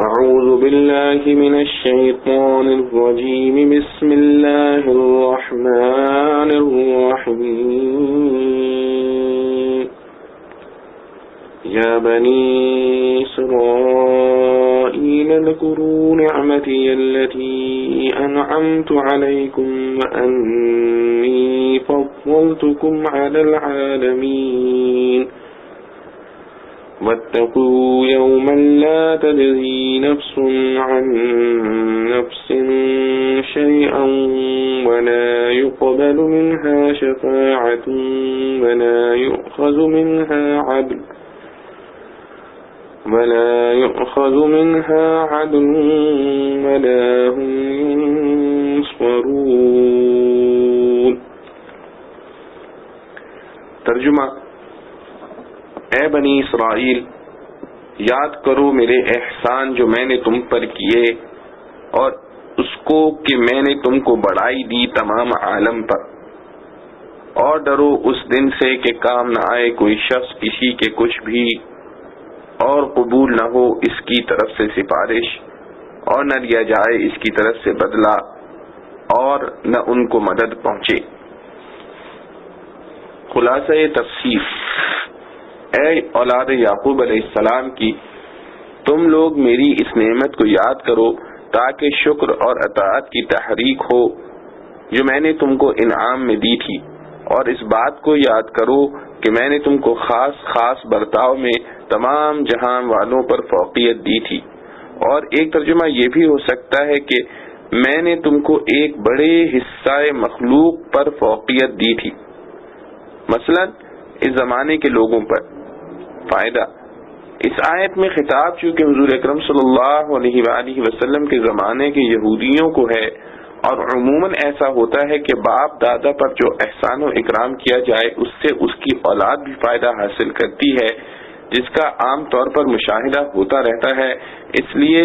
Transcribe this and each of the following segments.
أعوذ بالله من الشيطان الرجيم بسم الله الرحمن الرحيم يا بني إسرائيل اذكروا نعمتي التي أنعمت عليكم وأني فضلتكم على العالمين واتقوا يوما لا تجزي نفس عن نفس شيئا ولا يقبل منها شفاعة ولا يؤخذ منها عدل ولا هم ينصرون۔ ترجمہ: اے بنی اسرائیل، یاد کرو میرے احسان جو میں نے تم پر کیے اور اس کو کہ میں نے تم کو بڑائی دی تمام عالم پر، اور ڈرو اس دن سے کہ کام نہ آئے کوئی شخص کسی کے کچھ بھی، اور قبول نہ ہو اس کی طرف سے سفارش، اور نہ لیا جائے اس کی طرف سے بدلہ، اور نہ ان کو مدد پہنچے۔ خلاصہ تفسیر: اے اولاد یعقوب علیہ السلام کی، تم لوگ میری اس نعمت کو یاد کرو تاکہ شکر اور اطاعت کی تحریک ہو جو میں نے تم کو انعام میں دی تھی، اور اس بات کو یاد کرو کہ میں نے تم کو خاص خاص برتاؤ میں تمام جہان والوں پر فوقیت دی تھی۔ اور ایک ترجمہ یہ بھی ہو سکتا ہے کہ میں نے تم کو ایک بڑے حصہ مخلوق پر فوقیت دی تھی، مثلا اس زمانے کے لوگوں پر۔ فائدہ: اس آیت میں خطاب چونکہ حضور اکرم صلی اللہ علیہ وآلہ وسلم کے زمانے کے یہودیوں کو ہے، اور عموماً ایسا ہوتا ہے کہ باپ دادا پر جو احسان و اکرام کیا جائے اس سے اس کی اولاد بھی فائدہ حاصل کرتی ہے، جس کا عام طور پر مشاہدہ ہوتا رہتا ہے، اس لیے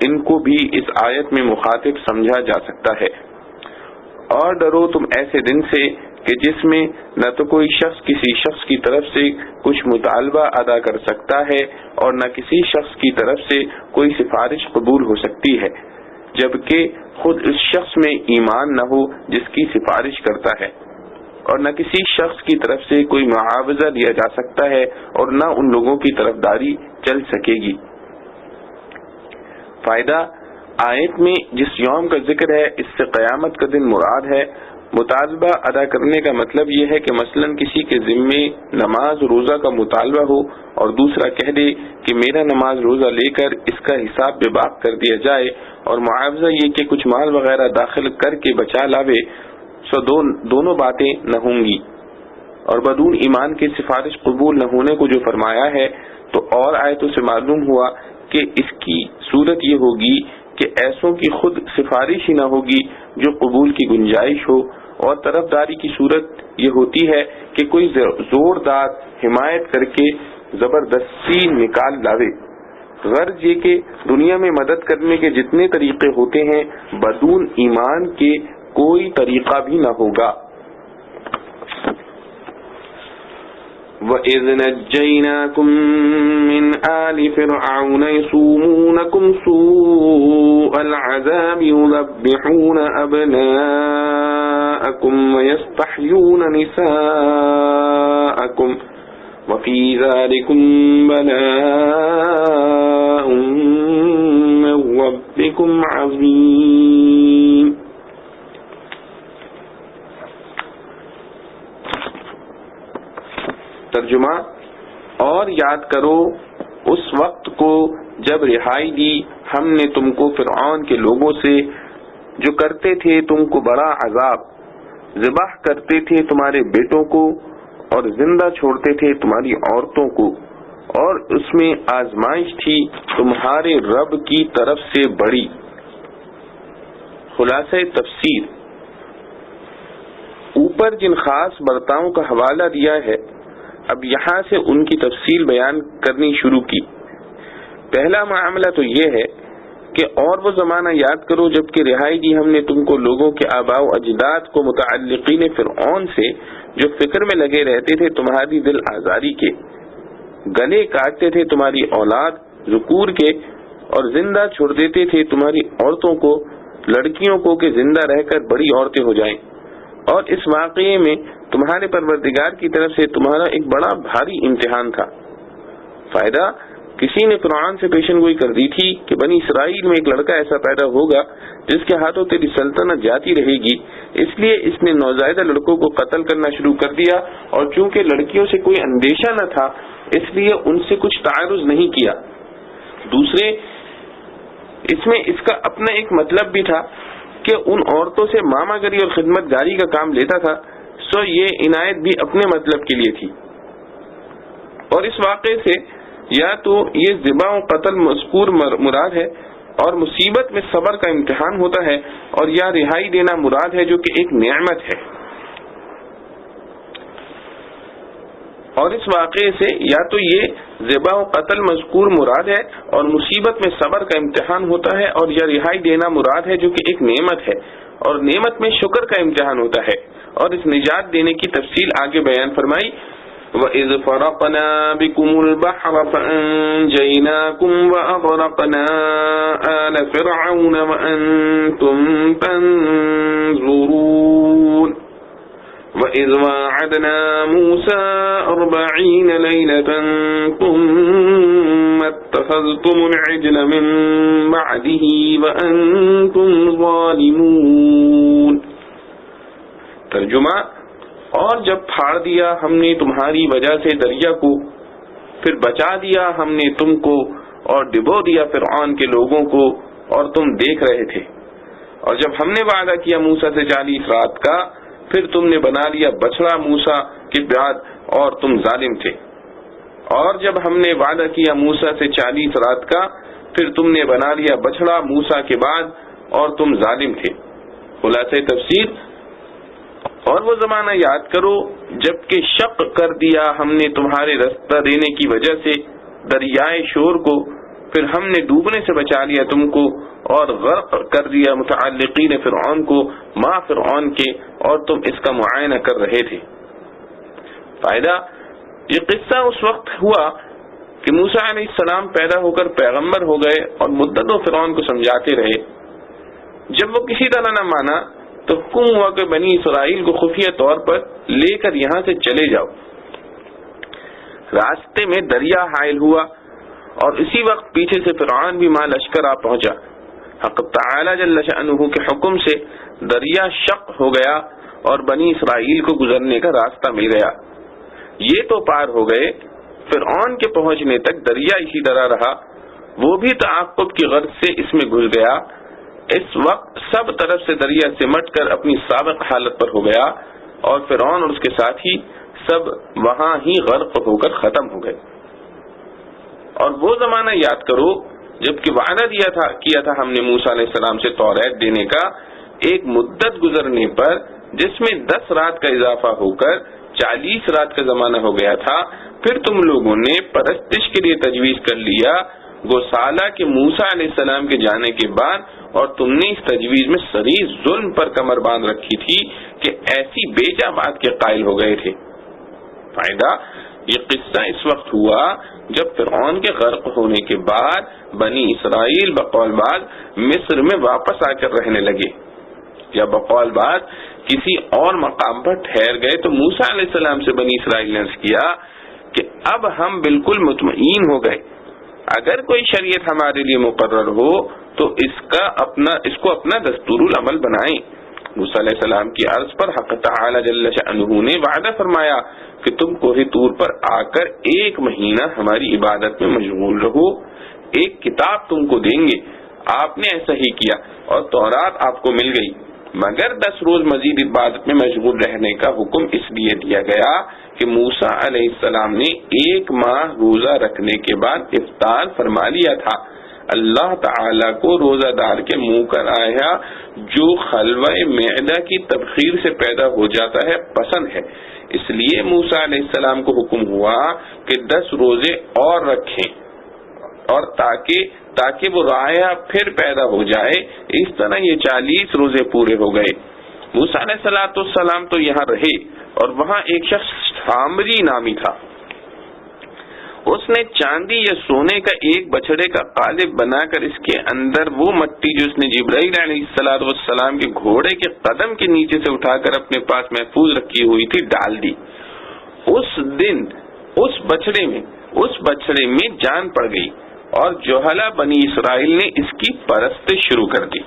ان کو بھی اس آیت میں مخاطب سمجھا جا سکتا ہے۔ اور ڈرو تم ایسے دن سے کہ جس میں نہ تو کوئی شخص کسی شخص کی طرف سے کچھ مطالبہ ادا کر سکتا ہے اور نہ کسی شخص کی طرف سے کوئی سفارش قبول ہو سکتی ہے، جبکہ خود اس شخص میں ایمان نہ ہو جس کی سفارش کرتا ہے، اور نہ کسی شخص کی طرف سے کوئی معاوضہ لیا جا سکتا ہے اور نہ ان لوگوں کی طرفداری چل سکے گی۔ فائدہ: آیت میں جس یوم کا ذکر ہے اس سے قیامت کا دن مراد ہے۔ مطالبہ ادا کرنے کا مطلب یہ ہے کہ مثلا کسی کے ذمے نماز روزہ کا مطالبہ ہو اور دوسرا کہہ دے کہ میرا نماز روزہ لے کر اس کا حساب بے باک کر دیا جائے، اور معاوضہ یہ کہ کچھ مال وغیرہ داخل کر کے بچا لاوے، سو دونوں باتیں نہ ہوں گی۔ اور بدون ایمان کے سفارش قبول نہ ہونے کو جو فرمایا ہے تو اور آیتوں سے معلوم ہوا کہ اس کی صورت یہ ہوگی کہ ایسوں کی خود سفارش ہی نہ ہوگی جو قبول کی گنجائش ہو، اور طرفداری کی صورت یہ ہوتی ہے کہ کوئی زوردار حمایت کر کے زبردستی نکال لاوے۔ غرض یہ کہ دنیا میں مدد کرنے کے جتنے طریقے ہوتے ہیں بدون ایمان کے کوئی طریقہ بھی نہ ہوگا۔ وَإِذْ نَجَّيْنَاكُمْ مِنْ آلِ فِرْعَوْنَ يَسُومُونَكُمْ سُوءَ الْعَذَابِ يُذَبِّحُونَ أَبْنَاءَكُمْ وَيَسْتَحْيُونَ نِسَاءَكُمْ وَفِي ذَلِكُمْ بَلَاءٌ مِّن رَّبِّكُمْ عَظِيمٌ۔ ترجمہ: اور یاد کرو اس وقت کو جب رہائی دی ہم نے تم کو فرعون کے لوگوں سے، جو کرتے تھے تم کو بڑا عذاب، ذبح کرتے تھے تمہارے بیٹوں کو اور زندہ چھوڑتے تھے تمہاری عورتوں کو، اور اس میں آزمائش تھی تمہارے رب کی طرف سے بڑی۔ خلاصہ تفسیر: اوپر جن خاص برتاؤں کا حوالہ دیا ہے اب یہاں سے ان کی تفصیل بیان کرنی شروع کی۔ پہلا معاملہ تو یہ ہے کہ اور وہ زمانہ یاد کرو جب کہ رہائی دی ہم نے تم کو لوگوں کے آباء و اجداد کو متعلقین فرعون سے، جو فکر میں لگے رہتے تھے تمہاری دل آزاری کے، گلے کاٹتے تھے تمہاری اولاد ذکور کے، اور زندہ چھوڑ دیتے تھے تمہاری عورتوں کو، لڑکیوں کو کہ زندہ رہ کر بڑی عورتیں ہو جائیں، اور اس واقعے میں تمہارے پروردگار کی طرف سے تمہارا ایک بڑا بھاری امتحان تھا۔ فائدہ، کسی نے فرعون سے پیشن گوئی کر دی تھی کہ بنی اسرائیل میں ایک لڑکا ایسا پیدا ہوگا جس کے ہاتھوں تیری سلطنت جاتی رہے گی، اس لیے اس نے نوزائیدہ لڑکوں کو قتل کرنا شروع کر دیا، اور چونکہ لڑکیوں سے کوئی اندیشہ نہ تھا اس لیے ان سے کچھ تعارض نہیں کیا۔ دوسرے، اس میں اس کا اپنا ایک مطلب بھی تھا کہ ان عورتوں سے ماما گری اور خدمت گاری کا کام لیتا تھا، سو یہ عنایت بھی اپنے مطلب کے لیے تھی۔ اور اس واقعے سے یا تو یہ ذبح و قتل مذکور مراد ہے اور مصیبت میں صبر کا امتحان ہوتا ہے، اور یا رہائی دینا مراد ہے جو کہ ایک نعمت ہے۔ اور اس واقعے سے یا تو یہ ذبح و قتل مذکور مراد ہے اور مصیبت میں صبر کا امتحان ہوتا ہے، اور یا رہائی دینا مراد ہے جو کہ ایک نعمت ہے، اور نعمت میں شکر کا امتحان ہوتا ہے۔ اور اس نجات دینے کی تفصیل آگے بیان فرمائی، وَإِذْ فَرَقْنَا بِكُمُ الْبَحْرَ فَأَنْجَيْنَاكُمْ وَأَغْرَقْنَا آلَ فِرْعَوْنَ وَأَنْتُمْ تَنْظُرُونَ وَإِذْ وَاعَدْنَا مُوسَى 40 لَيْلَةً ثُمَّ اتَّخَذْتُمُ الْعِجْلَ مِنْ بَعْدِهِ وَأَنْتُمْ ظَالِمُونَ۔ ترجمہ، اور جب پھاڑ دیا ہم نے تمہاری وجہ سے دریا کو، پھر بچا دیا ہم نے تم کو اور ڈبو دیا فرعون کے لوگوں کو، اور تم دیکھ رہے تھے۔ اور جب ہم نے وعدہ کیا موسیٰ سے 40 رات کا، پھر تم نے بنا لیا بچڑا موسیٰ کے بعد اور تم ظالم تھے۔ اور جب ہم نے وعدہ کیا موسیٰ سے 40 رات کا، پھر تم نے بنا لیا بچڑا موسیٰ کے بعد اور تم ظالم تھے۔ خلاصہ تفسیر، اور وہ زمانہ یاد کرو جب کہ شق کر دیا ہم نے تمہارے رستہ دینے کی وجہ سے دریائے شور کو، پھر ہم نے ڈوبنے سے بچا لیا تم کو اور غرق کر دیا متعلقین فرعون کو ما فرعون کے، اور تم اس کا معائنہ کر رہے تھے۔ فائدہ، یہ قصہ اس وقت ہوا کہ موسیٰ علیہ السلام پیدا ہو کر پیغمبر ہو گئے اور مدتوں فرعون کو سمجھاتے رہے۔ جب وہ کسی طرح نہ مانا تو حکم ہوا کہ بنی اسرائیل کو خفیہ طور پر لے کر یہاں سے چلے جاؤ۔ راستے میں دریا حائل ہوا اور اسی وقت پیچھے سے فرعون بھی مع لشکر آ پہنچا۔ حق تعالی جل شأنہ کے حکم سے دریا شق ہو گیا اور بنی اسرائیل کو گزرنے کا راستہ مل گیا۔ یہ تو پار ہو گئے، فرعون کے پہنچنے تک دریا اسی طرح رہا، وہ بھی تعاقب کی غرض سے اس میں گھس گیا۔ اس وقت سب طرف سے دریا سمٹ کر اپنی سابق حالت پر ہو گیا، اور فرعون اور اس کے ساتھی سب وہاں ہی غرق ہو کر ختم ہو گئے۔ اور وہ زمانہ یاد کرو جب کہ وعدہ کیا تھا ہم نے موسیٰ علیہ السلام سے توریت دینے کا، ایک مدت گزرنے پر جس میں 10 رات کا اضافہ ہو کر 40 رات کا زمانہ ہو گیا تھا، پھر تم لوگوں نے پرستش کے لیے تجویز کر لیا گوسالہ کے موسیٰ علیہ السلام کے جانے کے بعد، اور تم نے اس تجویز میں صریح ظلم پر کمر باندھ رکھی تھی کہ ایسی بیجا بات کے قائل ہو گئے تھے۔ فائدہ، یہ قصہ اس وقت ہوا جب فرعون کے غرق ہونے کے بعد بنی اسرائیل بقول بعد مصر میں واپس آ کر رہنے لگے، یا بقول بعد کسی اور مقام پر ٹھہر گئے، تو موسیٰ علیہ السلام سے بنی اسرائیل نے عرض کیا کہ اب ہم بالکل مطمئن ہو گئے، اگر کوئی شریعت ہمارے لیے مقرر ہو تو اس کو اپنا دستور العمل بنائیں۔ موسیٰ علیہ السلام کی عرض پر حق تعالی جل شأنہ نے وعدہ فرمایا کہ تم کوہ طور پر آ کر 1 مہینہ ہماری عبادت میں مشغول رہو، ایک کتاب تم کو دیں گے۔ آپ نے ایسا ہی کیا اور تورات آپ کو مل گئی، مگر 10 روز مزید عبادت میں مشغول رہنے کا حکم اس لیے دیا گیا کہ موسیٰ علیہ السلام نے 1 ماہ روزہ رکھنے کے بعد افطار فرما لیا تھا۔ اللہ تعالیٰ کو روزہ دار کے منہ کر آیا جو خلوہ معدہ کی تبخیر سے پیدا ہو جاتا ہے پسند ہے، اس لیے موسیٰ علیہ السلام کو حکم ہوا کہ 10 روزے اور رکھیں، اور تاکہ وہ رایا پھر پیدا ہو جائے۔ اس طرح یہ 40 روزے پورے ہو گئے۔ موسیٰ علیہ السلام تو یہاں رہے، اور وہاں ایک شخص سامری نامی تھا، اس نے چاندی یا سونے کا ایک بچڑے کا قالب بنا کر اس کے اندر وہ مٹی جو اس نے جبرائیل علیہ السلام کے گھوڑے کے قدم کے نیچے سے اٹھا کر اپنے پاس محفوظ رکھی ہوئی تھی ڈال دی. اس دن اس بچڑے میں جان پڑ گئی اور جوہلا بنی اسرائیل نے اس کی پرستش شروع کر دی.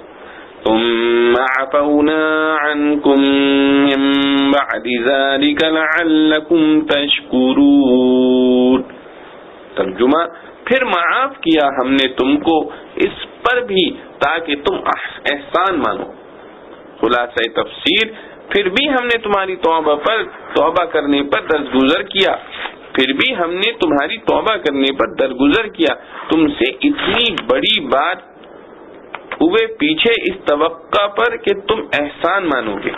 ثم عفونا عنكم من بعد ذلك لعلكم تشكرون. ترجمہ پھر معاف کیا ہم نے تم کو اس پر بھی تاکہ تم احسان مانو. خلاصہ تفسیر پھر بھی ہم نے تمہاری توبہ کرنے پر درگزر کیا تم سے اتنی بڑی بات ہوئے پیچھے اس توقع پر کہ تم احسان مانو گے.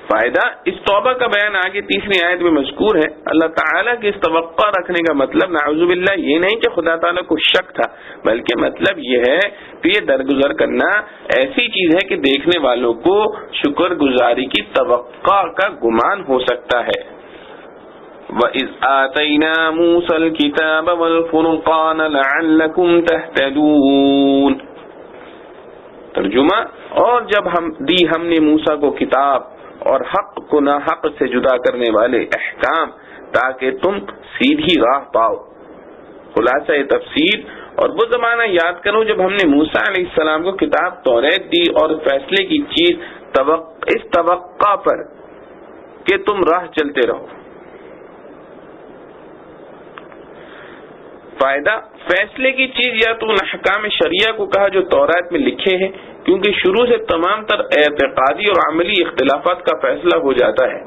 فائدہ اس توبہ کا بیان آگے تیسری آیت میں مذکور ہے. اللہ تعالیٰ کے اس توقع رکھنے کا مطلب نعوذ باللہ یہ نہیں کہ خدا تعالیٰ کو شک تھا، بلکہ مطلب یہ ہے کہ یہ درگزر کرنا ایسی چیز ہے کہ دیکھنے والوں کو شکر گزاری کی توقع کا گمان ہو سکتا ہے. وَإِذْ آتَيْنَا مُوسَى الْكِتَابَ وَالْفُرْقَانَ لَعَلَّكُمْ تَهْتَدُونَ. ترجمہ اور جب ہم نے موسیٰ کو کتاب اور حق کو ناحق سے جدا کرنے والے احکام تاکہ تم سیدھی راہ پاؤ. خلاصہ تفسیر اور وہ زمانہ یاد کرو جب ہم نے موسیٰ علیہ السلام کو کتاب توریت دی اور فیصلے کی چیز اس توقع پر کہ تم راہ چلتے رہو. فائدہ فیصلے کی چیز یا تو ان احکام شریعہ کو کہا جو تورات میں لکھے ہیں کیونکہ شروع سے تمام تر اعتقادی اور عملی اختلافات کا فیصلہ ہو جاتا ہے.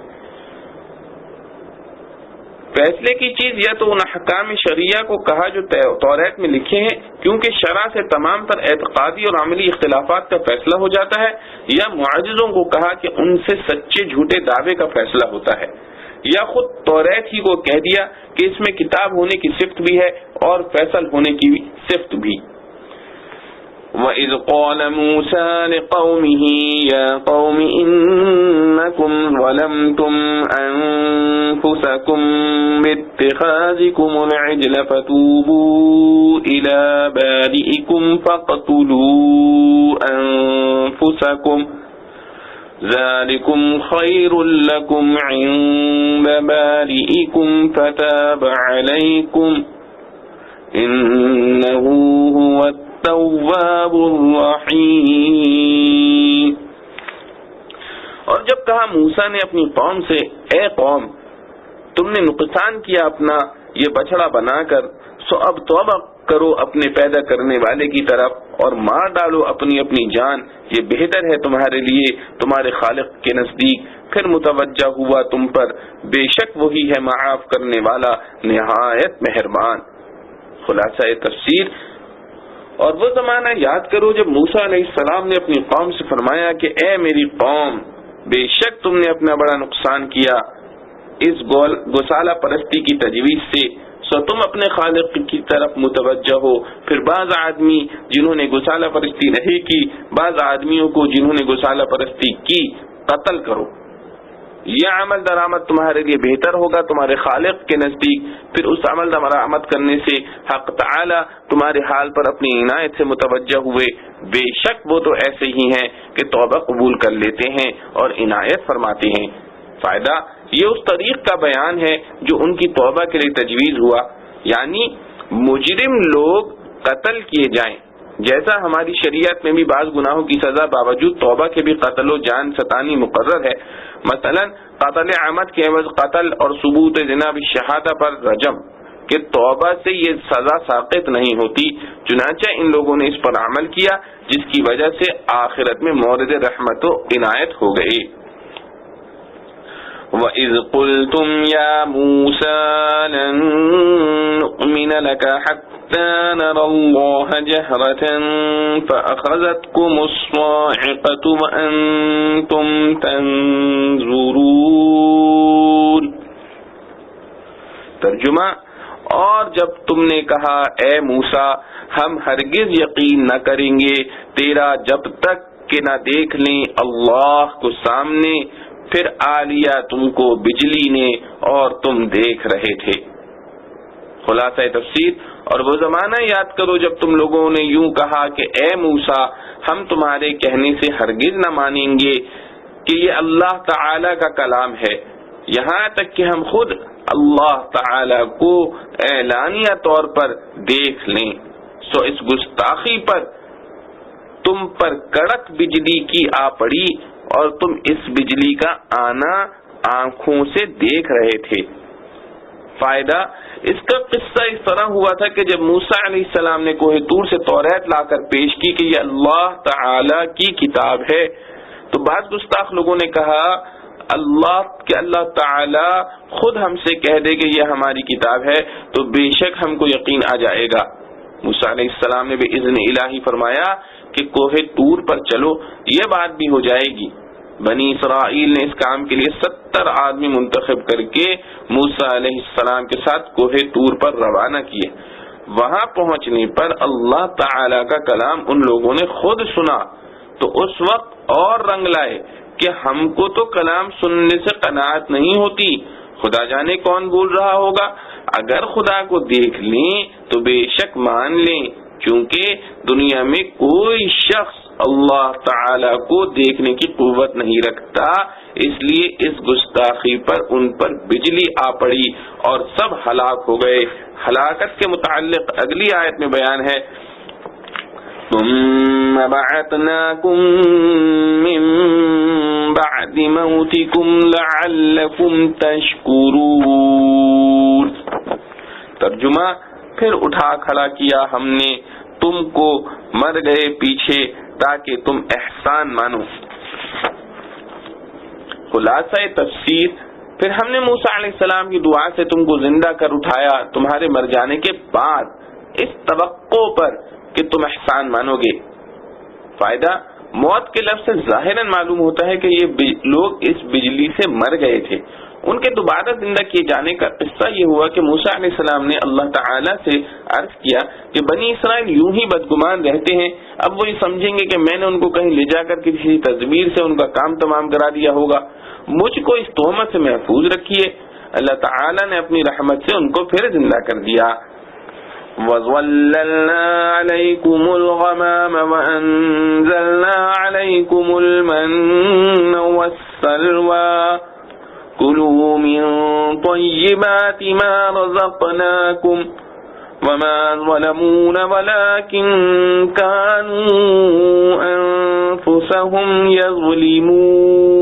فیصلے کی چیز یا تو ان احکام شریعہ کو کہا جو تورات میں لکھے ہیں کیونکہ شرع سے تمام تر اعتقادی اور عملی اختلافات کا فیصلہ ہو جاتا ہے، یا معجزوں کو کہا کہ ان سے سچے جھوٹے دعوے کا فیصلہ ہوتا ہے، یا خود توریت ہی کو کہہ دیا کہ اس میں کتاب ہونے کی صفت بھی ہے اور فیصل ہونے کی صفت بھی. وَإِذْ قَالَ مُوسَى لِقَوْمِهِ يَا قَوْمِ إِنَّكُمْ ظَلَمْتُمْ أَنفُسَكُمْ بِاتِّخَاذِكُمُ الْعِجْلَ فَتُوبُوا إِلَى بَارِئِكُمْ فَاقْتُلُوا أَنفُسَكُمْ ذَلِكُمْ خَيْرٌ لَكُمْ عِندَ بَارِئِكُمْ فَتَابَ عَلَيْكُمْ إِنَّهُ هُوَ التَّوَّابُ الرَّحِيمُ. اور جب کہا موسیٰ نے اپنی قوم سے اے قوم تم نے نقصان کیا اپنا یہ بچڑا بنا کر سو اب توبہ کرو اپنے پیدا کرنے والے کی طرف اور مار ڈالو اپنی جان، یہ بہتر ہے تمہارے لیے تمہارے خالق کے نزدیک. پھر متوجہ ہوا تم پر، بے شک وہی ہے معاف کرنے والا نہایت مہربان. خلاصہ تفسیر اور وہ زمانہ یاد کرو جب موسیٰ علیہ السلام نے اپنی قوم سے فرمایا کہ اے میری قوم بے شک تم نے اپنا بڑا نقصان کیا اس گوسالہ پرستی کی تجویز سے، سو تم اپنے خالق کی طرف متوجہ ہو. پھر بعض آدمی جنہوں نے گوسالہ پرستی نہیں کی، بعض آدمیوں کو جنہوں نے گوسالہ پرستی کی قتل کرو. یہ عمل درآمد تمہارے لیے بہتر ہوگا تمہارے خالق کے نزدیک. پھر اس عمل درآمد کرنے سے حق تعالی تمہارے حال پر اپنی عنایت سے متوجہ ہوئے. بے شک وہ تو ایسے ہی ہیں کہ توبہ قبول کر لیتے ہیں اور عنایت فرماتے ہیں. فائدہ یہ اس طریق کا بیان ہے جو ان کی توبہ کے لیے تجویز ہوا، یعنی مجرم لوگ قتل کیے جائیں. جیسا ہماری شریعت میں بھی بعض گناہوں کی سزا باوجود توبہ کے بھی قتل و جان ستانی مقرر ہے. مثلا قتل عمد کے عوض قتل اور ثبوت جناب شہادہ پر رجم کہ توبہ سے یہ سزا ساقط نہیں ہوتی. چنانچہ ان لوگوں نے اس پر عمل کیا جس کی وجہ سے آخرت میں مورد رحمت و عنایت ہو گئی. وَإِذْ قُلْتُمْ يَا مُوسَى لَن نُؤْمِنَ لَكَ حَتَّى نَرَى اللَّهَ جَهْرَةً فَأَخَذَتْكُمُ الصَّاعِقَةُ وَأَنْتُمْ تَنْظُرُونَ. ترجمہ اور جب تم نے کہا اے موسیٰ ہم ہرگز یقین نہ کریں گے تیرا جب تک کہ نہ دیکھ لیں اللہ کو سامنے پھر آ لیا تم کو بجلی نے اور تم دیکھ رہے تھے۔ خلاصہ تفسیر، اور وہ زمانہ یاد کرو جب تم لوگوں نے یوں کہا کہ اے موسیٰ ہم تمہارے کہنے سے ہرگز نہ مانیں گے کہ یہ اللہ تعالی کا کلام ہے، یہاں تک کہ ہم خود اللہ تعالی کو اعلانیہ طور پر دیکھ لیں۔ سو اس گستاخی پر تم پر کڑک بجلی کی آ پڑی اور تم اس بجلی کا آنا آنکھوں سے دیکھ رہے تھے۔ فائدہ، اس کا قصہ اس طرح ہوا تھا کہ جب موسیٰ علیہ السلام نے کوہ طور سے توریت لا کر پیش کی کہ یہ اللہ تعالی کی کتاب ہے، تو بعض گستاخ لوگوں نے کہا اللہ تعالی خود ہم سے کہہ دے کہ یہ ہماری کتاب ہے تو بے شک ہم کو یقین آ جائے گا۔ موسیٰ علیہ السلام نے بإذن الہی فرمایا کہ کوہ طور پر چلو، یہ بات بھی ہو جائے گی۔ بنی اسرائیل نے اس کام کے لیے 70 آدمی منتخب کر کے موسیٰ علیہ السلام کے ساتھ کوہ طور پر روانہ کیے۔ وہاں پہنچنے پر اللہ تعالی کا کلام ان لوگوں نے خود سنا تو اس وقت اور رنگ لائے کہ ہم کو تو کلام سننے سے قناعت نہیں ہوتی، خدا جانے کون بول رہا ہوگا، اگر خدا کو دیکھ لیں تو بے شک مان لیں، چونکہ دنیا میں کوئی شخص اللہ تعالی کو دیکھنے کی قوت نہیں رکھتا، اس لیے اس گستاخی پر ان پر بجلی آ پڑی اور سب ہلاک ہو گئے۔ ہلاکت کے متعلق اگلی آیت میں بیان ہے، ثم بعثناكم من بعد موتكم لعلكم تشكرون۔ ترجمہ، پھر اٹھا کھڑا کیا ہم نے تم کو مر گئے پیچھے تاکہ تم احسان مانو۔ خلاصہ تفسیر، پھر ہم نے موسیٰ علیہ السلام کی دعا سے تم کو زندہ کر اٹھایا تمہارے مر جانے کے بعد اس توقع پر کہ تم احسان مانو گے۔ فائدہ، موت کے لفظ سے ظاہراً معلوم ہوتا ہے کہ یہ لوگ اس بجلی سے مر گئے تھے۔ ان کے دوبارہ زندہ کیے جانے کا قصہ یہ ہوا کہ موسیٰ علیہ السلام نے اللہ تعالیٰ سے عرض کیا کہ بنی اسرائیل یوں ہی بدگمان رہتے ہیں، اب وہ یہ سمجھیں گے کہ میں نے ان کو کہیں لے جا کر کسی تدبیر سے ان کا کام تمام کرا دیا ہوگا، مجھ کو اس تہمت سے محفوظ رکھیے۔ اللہ تعالیٰ نے اپنی رحمت سے ان کو پھر زندہ کر دیا۔ وَظَلَّلْنَا عَلَيْكُمُ الْغَمَامَ وَأَنزَلْنَا عَلَيْكُمُ الْمَنَّ وَالسَّلْوَىٰ كُلُوا مِن طَيِّبَاتِ مَا رَزَقْنَاكُمْ وَمَا ظَلَمُونَا وَلَٰكِن كَانُوا أَنفُسَهُمْ يَظْلِمُونَ۔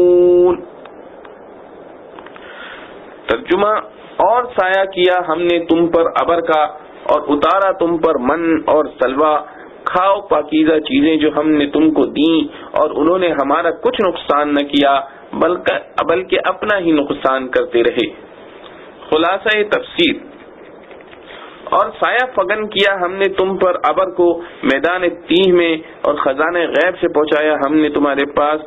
ترجمہ، اور سایہ کیا ہم نے تم پر ابر کا اور اتارا تم پر من اور سلوہ، کھاؤ پاکیزہ چیزیں جو ہم نے تم کو دیں اور انہوں نے ہمارا کچھ نقصان نہ کیا بلکہ اپنا ہی نقصان کرتے رہے۔ خلاصہ تفسیر، اور سایہ فگن کیا ہم نے تم پر ابر کو میدان تیہ میں اور خزانے غیب سے پہنچایا ہم نے تمہارے پاس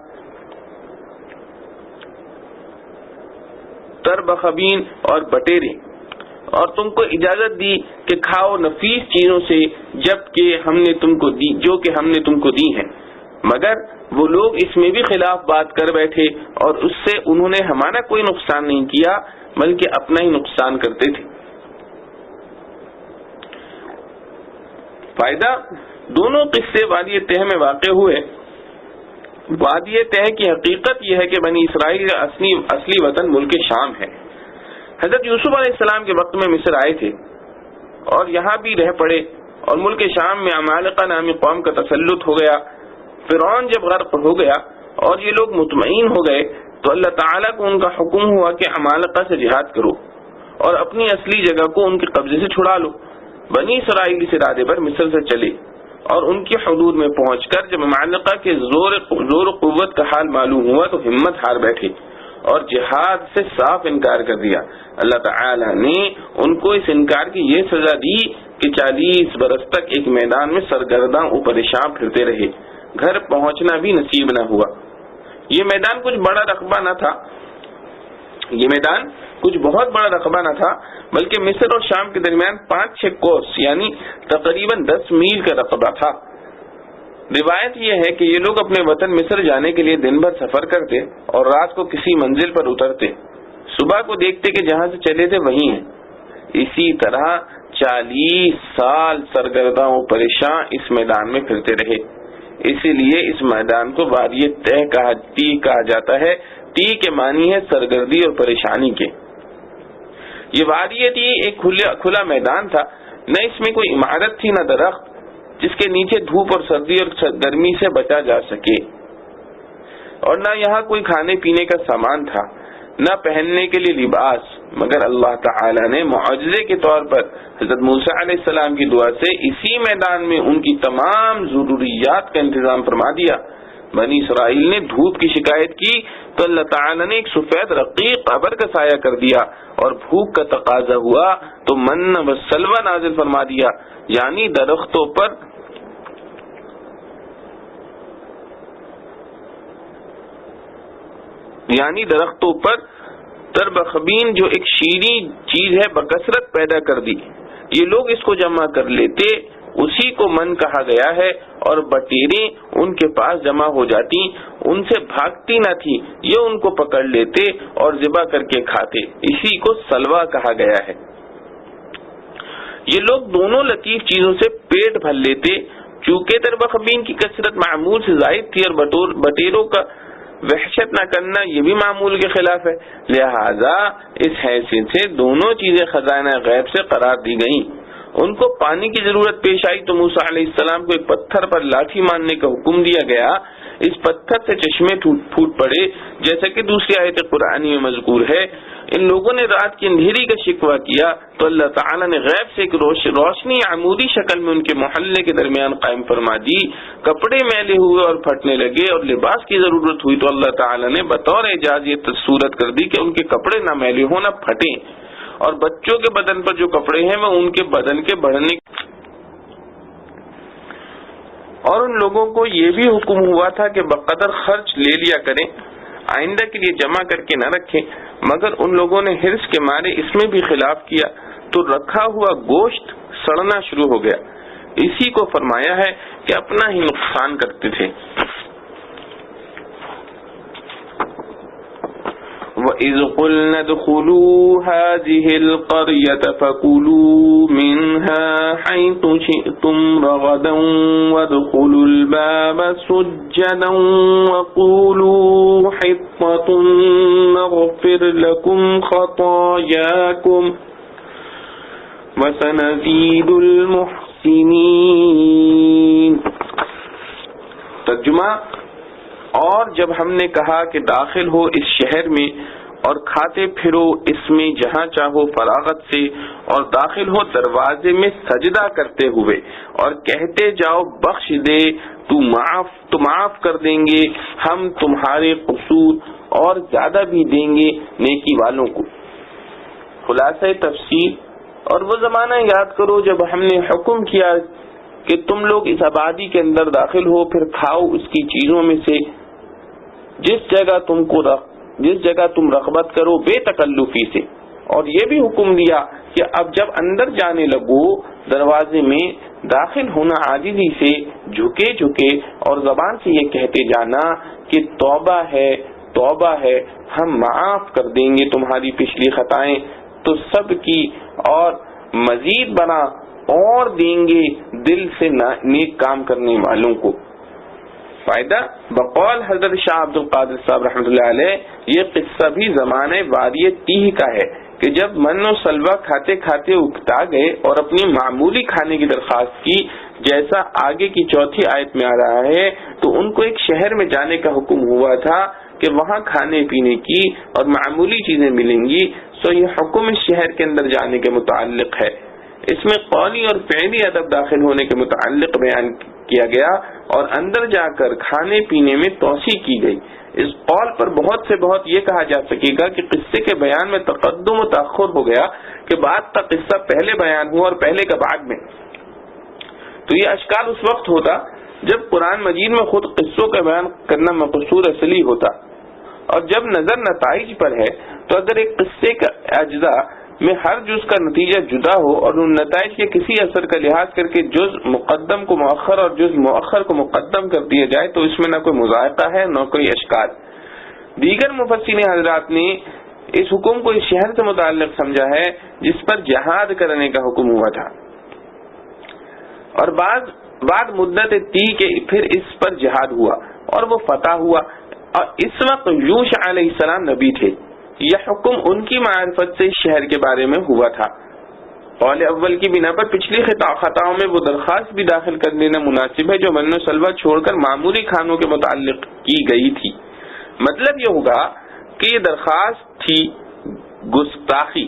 تربخبین اور بٹیرے، اور تم کو اجازت دی کہ کھاؤ نفیس چیزوں سے جبکہ ہم نے تم کو دی جو کہ ہم نے تم کو دی ہیں، مگر وہ لوگ اس میں بھی خلاف بات کر بیٹھے اور اس سے انہوں نے ہمارا کوئی نقصان نہیں کیا بلکہ اپنا ہی نقصان کرتے تھے۔ فائدہ، دونوں قصے وادی تہ میں واقع ہوئے۔ وادی تہ کی حقیقت یہ ہے کہ بنی اسرائیل کا اصلی وطن ملک شام ہے۔ حضرت یوسف علیہ السلام کے وقت میں مصر آئے تھے اور یہاں بھی رہ پڑے، اور ملک شام میں عمالقہ نامی قوم کا تسلط ہو گیا۔ فرعون جب غرق ہو گیا اور یہ لوگ مطمئن ہو گئے تو اللہ تعالیٰ کو ان کا حکم ہوا کہ عمالقہ سے جہاد کرو اور اپنی اصلی جگہ کو ان کے قبضے سے چھڑا لو۔ بنی اسرائیل اس ارادے پر مصر سے چلے اور ان کی حدود میں پہنچ کر جب عمالقہ کے زور و قوت کا حال معلوم ہوا تو ہمت ہار بیٹھے اور جہاد سے صاف انکار کر دیا۔ اللہ تعالیٰ نے ان کو اس انکار کی یہ سزا دی کہ 40 برس تک ایک میدان میں سرگرداں و پریشان پھرتے رہے، گھر پہنچنا بھی نصیب نہ ہوا۔ یہ میدان کچھ بڑا رقبہ نہ تھا، یہ میدان کچھ بہت بڑا رقبہ نہ تھا بلکہ مصر اور شام کے درمیان 5-6 کوس یعنی تقریباً 10 میل کا رقبہ تھا۔ روایت یہ ہے کہ یہ لوگ اپنے وطن مصر جانے کے لیے دن بھر سفر کرتے اور رات کو کسی منزل پر اترتے، صبح کو دیکھتے کہ جہاں سے چلے تھے وہیں ہیں۔ اسی طرح 40 سال سرگرداں و پریشان اس میدان میں پھرتے رہے، اسی لیے اس میدان کو وادی تہ کہا جاتا ہے۔ تی کے معنی ہے سرگردی اور پریشانی کے۔ یہ وادی تی ایک کھلا میدان تھا، نہ اس میں کوئی عمارت تھی نہ درخت جس کے نیچے دھوپ اور سردی اور گرمی سے بچا جا سکے، اور نہ یہاں کوئی کھانے پینے کا سامان تھا، نہ پہننے کے لیے لباس، مگر اللہ تعالی نے معجزے کے طور پر حضرت موسیٰ علیہ السلام کی دعا سے اسی میدان میں ان کی تمام ضروریات کا انتظام فرما دیا۔ بنی اسرائیل نے دھوپ کی شکایت کی تو اللہ تعالی نے ایک سفید رقیق ابر کا سایہ کر دیا، اور بھوک کا تقاضا ہوا تو من و سلوہ نازل فرما دیا، یعنی درختوں پر تربخبین جو ایک شیریں چیز ہے بکثرت پیدا کر دی۔ یہ لوگ اس کو جمع کر لیتے، اسی کو من کہا گیا ہے، اور بٹیریں ان کے پاس جمع ہو جاتی، ان سے بھاگتی نہ تھی، یہ ان کو پکڑ لیتے اور ذبح کر کے کھاتے، اسی کو سلوہ کہا گیا ہے۔ یہ لوگ دونوں لطیف چیزوں سے پیٹ بھر لیتے، چونکہ تربخبین کی کثرت معمول سے زائد تھی اور بٹیروں کا وحشت نہ کرنا یہ بھی معمول کے خلاف ہے، لہذا اس حیثیت سے دونوں چیزیں خزانہ غیب سے قرار دی گئیں۔ ان کو پانی کی ضرورت پیش آئی تو موسیٰ علیہ السلام کو ایک پتھر پر لاٹھی مارنے کا حکم دیا گیا، اس پتھر سے چشمے پھوٹ پڑے، جیسا کہ دوسری آیت قرآنی میں مذکور ہے۔ ان لوگوں نے رات کی اندھیری کا شکوہ کیا تو اللہ تعالیٰ نے غیب سے ایک روشنی عمودی شکل میں ان کے محلے کے درمیان قائم فرما دی، کپڑے میلے ہوئے اور پھٹنے لگے اور لباس کی ضرورت ہوئی تو اللہ تعالیٰ نے بطور اعجاز یہ صورت کر دی کہ ان کے کپڑے نہ میلے ہوں نہ پھٹیں، اور بچوں کے بدن پر جو کپڑے ہیں وہ ان کے بدن کے بڑھنے، اور ان لوگوں کو یہ بھی حکم ہوا تھا کہ بقدر خرچ لے لیا کریں، آئندہ کے لیے جمع کر کے نہ رکھیں، مگر ان لوگوں نے حرص کے مارے اس میں بھی خلاف کیا تو رکھا ہوا گوشت سڑنا شروع ہو گیا، اسی کو فرمایا ہے کہ اپنا ہی نقصان کرتے تھے۔ وَإِذْ قُلْنَا ادْخُلُوا هَٰذِهِ الْقَرْيَةَ فَكُلُوا مِنْهَا حَيْثُ شِئْتُمْ رَغَدًا وَادْخُلُوا الْبَابَ سُجَّدًا وَقُولُوا حِطَّةٌ نَغْفِرْ لَكُمْ خَطَايَاكُمْ وَسَنَزِيدُ الْمُحْسِنِينَ۔ ترجمہ: اور جب ہم نے کہا کہ داخل ہو اس شہر میں اور کھاتے پھرو اس میں جہاں چاہو فراغت سے، اور داخل ہو دروازے میں سجدہ کرتے ہوئے اور کہتے جاؤ بخش دے تو معاف کر دیں گے ہم تمہارے قصور، اور زیادہ بھی دیں گے نیکی والوں کو۔ خلاصہ تفسیر: اور وہ زمانہ یاد کرو جب ہم نے حکم کیا کہ تم لوگ اس آبادی کے اندر داخل ہو، پھر کھاؤ اس کی چیزوں میں سے جس جگہ تم رغبت کرو بے تکلفی سے، اور یہ بھی حکم دیا کہ اب جب اندر جانے لگو دروازے میں داخل ہونا عاجزی سے، جھکے اور زبان سے یہ کہتے جانا کہ توبہ ہے توبہ ہے، ہم معاف کر دیں گے تمہاری پچھلی خطائیں تو سب کی، اور مزید بنا اور دیں گے دل سے نیک کام کرنے والوں کو۔ فائدہ: بقول حضرت شاہ عبد القادر صاحب رحمۃ اللہ علیہ، یہ قصہ بھی زمانے وادی تیہ کا ہے کہ جب من و سلوہ کھاتے کھاتے اکتا گئے اور اپنی معمولی کھانے کی درخواست کی، جیسا آگے کی چوتھی آیت میں آ رہا ہے، تو ان کو ایک شہر میں جانے کا حکم ہوا تھا کہ وہاں کھانے پینے کی اور معمولی چیزیں ملیں گی، سو یہ حکم اس شہر کے اندر جانے کے متعلق ہے۔ اس میں قولی اور فعلی ادب داخل ہونے کے متعلق بیان کیا گیا اور اندر جا کر کھانے پینے میں توسیع کی گئی۔ اس قول پر بہت سے بہت یہ کہا جا سکے گا کہ قصے کے بیان میں تقدم و تاخر ہو گیا کہ بعد کا قصہ پہلے بیان ہوا اور پہلے کا بعد میں، تو یہ اشکال اس وقت ہوتا جب قرآن مجید میں خود قصوں کا بیان کرنا مقصود اصلی ہوتا، اور جب نظر نتائج پر ہے تو اگر ایک قصے کا اجزاء میں ہر جز کا نتیجہ جدا ہو اور ان نتائج کے کسی اثر کا لحاظ کر کے جز مقدم کو مؤخر اور جز مؤخر کو مقدم کر دیا جائے تو اس میں نہ کوئی مذائقہ ہے نہ کوئی اشکال۔ دیگر مفسرین حضرات نے اس حکم کو اس شہر سے متعلق سمجھا ہے جس پر جہاد کرنے کا حکم ہوا تھا، اور بعد مدت تی کے پھر اس پر جہاد ہوا اور وہ فتح ہوا، اور اس وقت یوشع علیہ السلام نبی تھے۔ یہ حکم ان کی معرفت سے اس شہر کے بارے میں ہوا تھا۔ قول اول کی بنا پر پچھلی خطاؤں میں وہ درخواست بھی داخل کر لینا مناسب ہے جو من و سلوہ چھوڑ کر معمولی کھانوں کے متعلق کی گئی تھی۔ مطلب یہ ہوگا کہ یہ درخواست تھی گستاخی،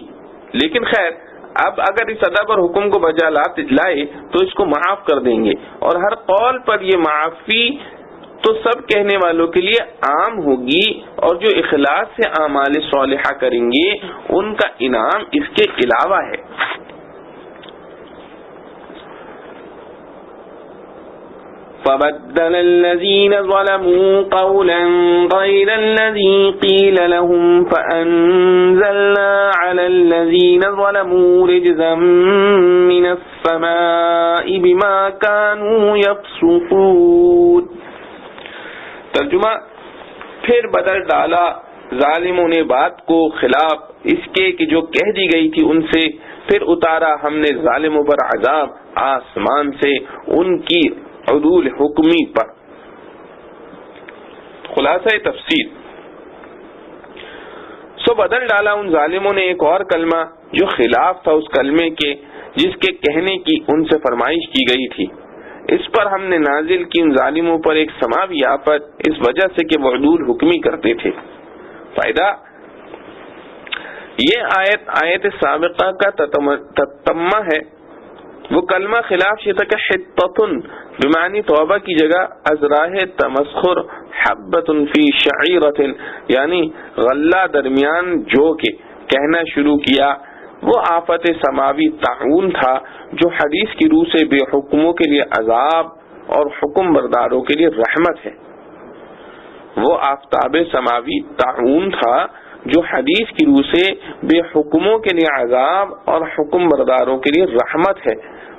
لیکن خیر اب اگر اس ادب اور حکم کو بجا لائے تو اس کو معاف کر دیں گے، اور ہر قول پر یہ معافی تو سب کہنے والوں کے لیے عام ہوگی، اور جو اخلاص سے اعمال صالحہ کریں گے ان کا انعام اس کے علاوہ ہے۔ فَبَدَّلَ الَّذِينَ ظَلَمُوا قَوْلًا غَيْرَ الَّذِي قِيلَ لَهُمْ فَأَنزَلْنَا عَلَى الَّذِينَ ظَلَمُوا رِجْزًا مِّنَ السَّمَاءِ بِمَا كَانُوا يَفْسُقُونَ۔ ترجمہ، پھر بدل ڈالا ظالموں نے بات کو خلاف اس کے کہ جو کہہ دی گئی تھی ان سے، پھر اتارا ہم نے ظالموں پر عذاب آسمان سے ان کی عدول حکمی پر۔ خلاصہ تفسیر، سو بدل ڈالا ان ظالموں نے ایک اور کلمہ جو خلاف تھا اس کلمے کے جس کے کہنے کی ان سے فرمائش کی گئی تھی۔ اس پر ہم نے نازل کی ان ظالموں پر ایک سماوی آفت اس وجہ سے کہ وہ عدول حکمی کرتے تھے۔ فائدہ، یہ آیت سابقہ کا تتمہ ہے۔ وہ کلمہ خلاف شیطہ کا حطتن بمعنی توبہ کی جگہ ازراہ تمسخر حبت فی شعیرت یعنی غلہ درمیان جو کے کہنا شروع کیا، وہ آفت سماوی طاعون تھا جو حدیث کی روح سے بے حکموں کے لیے عذاب اور حکم برداروں کے لیے رحمت ہے۔ وہ آفتاب سماوی طاعون تھا جو حدیث کی روح سے بے حکموں کے لیے عذاب اور حکم برداروں کے لیے رحمت ہے۔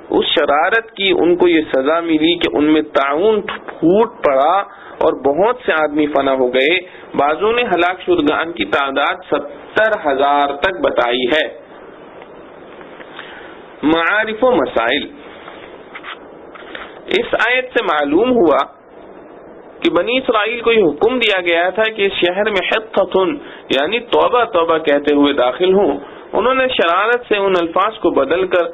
اس شرارت کی ان کو یہ سزا ملی کہ ان میں طاعون پھوٹ پڑا اور بہت سے آدمی فنا ہو گئے۔ بعضوں نے ہلاک شدگان کی تعداد 70,000 تک بتائی ہے۔ معارف و مسائل، اس آیت سے معلوم ہوا کہ بنی اسرائیل کو یہ حکم دیا گیا تھا کہ اس شہر میں حطتن یعنی توبہ توبہ کہتے ہوئے داخل ہوں۔ انہوں نے شرارت سے ان الفاظ کو بدل کر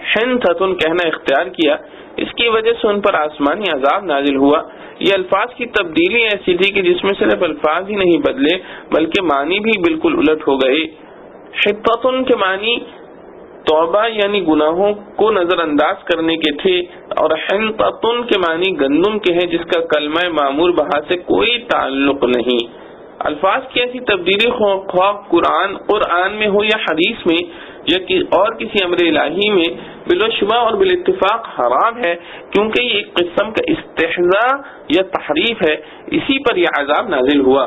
حنتتن کہنا اختیار کیا، اس کی وجہ سے ان پر آسمانی عذاب نازل ہوا۔ یہ الفاظ کی تبدیلی ایسی تھی کہ جس میں صرف الفاظ ہی نہیں بدلے بلکہ معنی بھی بالکل الٹ ہو گئے۔ حطتن کے معنی توبہ یعنی گناہوں کو نظر انداز کرنے کے تھے، اور حنتتن کے معنی گندم کے ہیں جس کا کلمہ معمور بہا سے کوئی تعلق نہیں۔ الفاظ کی ایسی تبدیلی خواہ قرآن میں ہو یا حدیث میں یا اور کسی امر الہی میں بلا شبہ اور بالاتفاق حرام ہے، کیونکہ یہ ایک قسم کا استہزاء یا تحریف ہے، اسی پر یہ عذاب نازل ہوا۔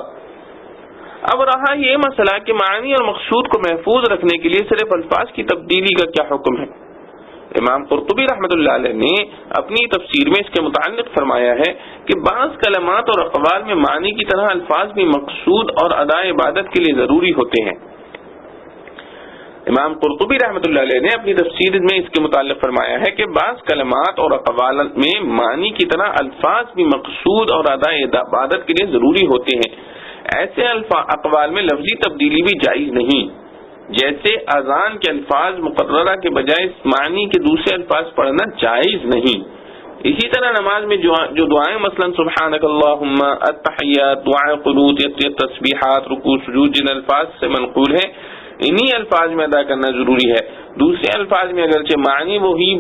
اب رہا یہ مسئلہ کہ معنی اور مقصود کو محفوظ رکھنے کے لیے صرف الفاظ کی تبدیلی کا کیا حکم ہے۔ امام قرطبی رحمۃ اللہ علیہ نے اپنی تفسیر میں اس کے متعلق فرمایا ہے کہ بعض کلمات اور اقوال میں معنی کی طرح الفاظ بھی مقصود اور اداء عبادت کے لیے ضروری ہوتے ہیں۔ امام قرطبی رحمۃ اللہ علیہ نے اپنی تفسیر میں اس کے متعلق فرمایا ہے کہ بعض کلمات اور اقوال میں معنی کی طرح الفاظ بھی مقصود اور اداء عبادت کے لیے ضروری ہوتے ہیں۔ ایسے اقوال میں لفظی تبدیلی بھی جائز نہیں، جیسے اذان کے الفاظ مقررہ کے بجائے معنی کے دوسرے الفاظ پڑھنا جائز نہیں۔ اسی طرح نماز میں جو دعائیں مثلا سبحانک اللہم، التحیات، دعائیں قنوت، تسبیحات، رکوع، سجود جن الفاظ سے منقول ہیں انہی الفاظ میں ادا کرنا ضروری ہے۔ دوسرے الفاظ میں اگرچہ معنی وہی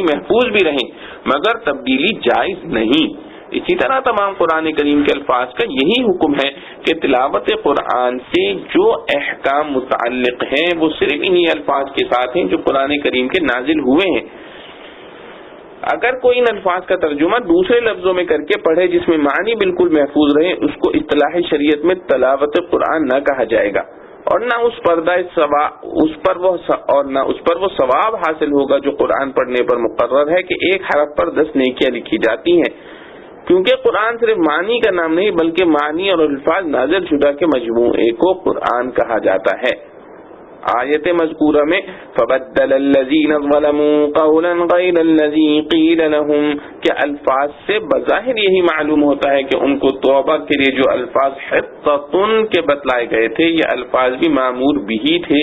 محفوظ بھی رہیں مگر تبدیلی جائز نہیں۔ اسی طرح تمام قرآن کریم کے الفاظ کا یہی حکم ہے کہ تلاوت قرآن سے جو احکام متعلق ہیں وہ صرف انہی الفاظ کے ساتھ ہیں جو قرآن کریم کے نازل ہوئے ہیں۔ اگر کوئی ان الفاظ کا ترجمہ دوسرے لفظوں میں کر کے پڑھے جس میں معنی بالکل محفوظ رہے، اس کو اصطلاح شریعت میں تلاوت قرآن نہ کہا جائے گا، اور نہ اس پر وہ ثواب حاصل ہوگا جو قرآن پڑھنے پر مقرر ہے کہ ایک حرف پر 10 نیکیاں لکھی جاتی ہیں، کیونکہ قرآن صرف معنی کا نام نہیں بلکہ معنی اور الفاظ نازل شدہ کے مجموعے کو قرآن کہا جاتا ہے۔ آیت مذکورہ میں فَبَدَّلَ الَّذِينَ ظَلَمُوا قَوْلًا غَيْرَ الَّذِي قِيلَ لَهُمْ کے الفاظ سے بظاہر یہی معلوم ہوتا ہے کہ ان کو توبہ کے لیے جو الفاظ حِطَّةٌ کے بتلائے گئے تھے یہ الفاظ بھی مأمور بھی تھے،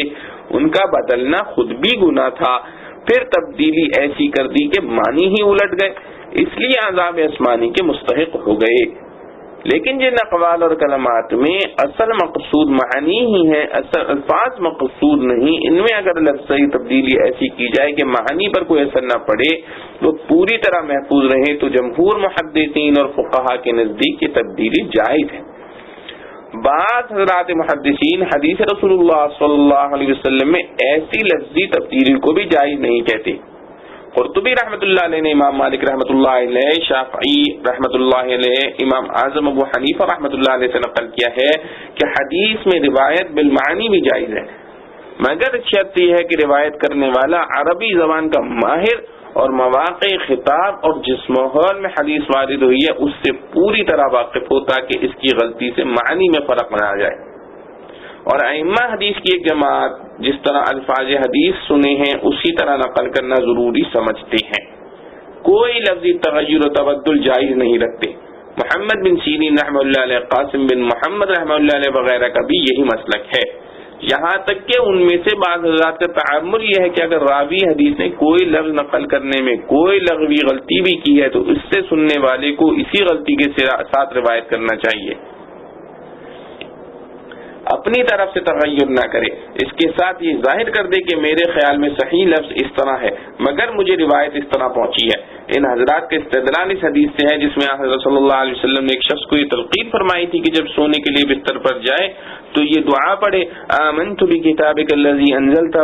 ان کا بدلنا خود بھی گناہ تھا، پھر تبدیلی ایسی کر دی کہ معنی ہی الٹ گئے، اس لیے عذاب آسمانی کے مستحق ہو گئے۔ لیکن جن اقوال اور کلمات میں اصل مقصود معنی ہی ہے، اصل الفاظ مقصود نہیں، ان میں اگر لفظی تبدیلی ایسی کی جائے کہ معنی پر کوئی اثر نہ پڑے، وہ پوری طرح محفوظ رہے، تو جمہور محدثین اور فقہا کے نزدیک یہ تبدیلی جائز ہے۔ بعض حضرات محدثین حدیث رسول اللہ صلی اللہ علیہ وسلم میں ایسی لفظی تبدیلی کو بھی جائز نہیں کہتے۔ قرطبی رحمۃ اللہ علیہ نے امام مالک رحمۃ اللہ علیہ، شافعی رحمۃ اللہ علیہ، امام اعظم ابو حنیفہ رحمۃ اللہ علیہ سے نقل کیا ہے کہ حدیث میں روایت بالمعنی بھی جائز ہے، مگر شرط یہ ہے کہ روایت کرنے والا عربی زبان کا ماہر اور مواقع خطاب اور جس ماحول میں حدیث وارد ہوئی ہے اس سے پوری طرح واقف ہو تاکہ اس کی غلطی سے معنی میں فرق نہ آ جائے۔ اور ائمہ حدیث کی ایک جماعت جس طرح الفاظ حدیث سنے ہیں اسی طرح نقل کرنا ضروری سمجھتے ہیں، کوئی لفظی تغیر و تبدل جائز نہیں رکھتے۔ محمد بن سیرین رحمہ اللہ علیہ، قاسم بن محمد رحمہ اللہ علیہ وغیرہ کا بھی یہی مسلک ہے، یہاں تک کہ ان میں سے بعض حضرات کا تعامل یہ ہے کہ اگر راوی حدیث نے کوئی لفظ نقل کرنے میں کوئی لغوی غلطی بھی کی ہے تو اس سے سننے والے کو اسی غلطی کے ساتھ روایت کرنا چاہیے، اپنی طرف سے تغیر نہ کرے، اس کے ساتھ یہ ظاہر کر دے کہ میرے خیال میں صحیح لفظ اس طرح ہے مگر مجھے روایت اس طرح پہنچی ہے۔ ان حضرات کا استدلال اس حدیث سے ہے جس میں حضرت صلی اللہ علیہ وسلم نے ایک شخص کو یہ تلقین فرمائی تھی کہ جب سونے کے لیے بستر پر جائے تو یہ دعا پڑھے، آمنت بکتابک الذی انزلت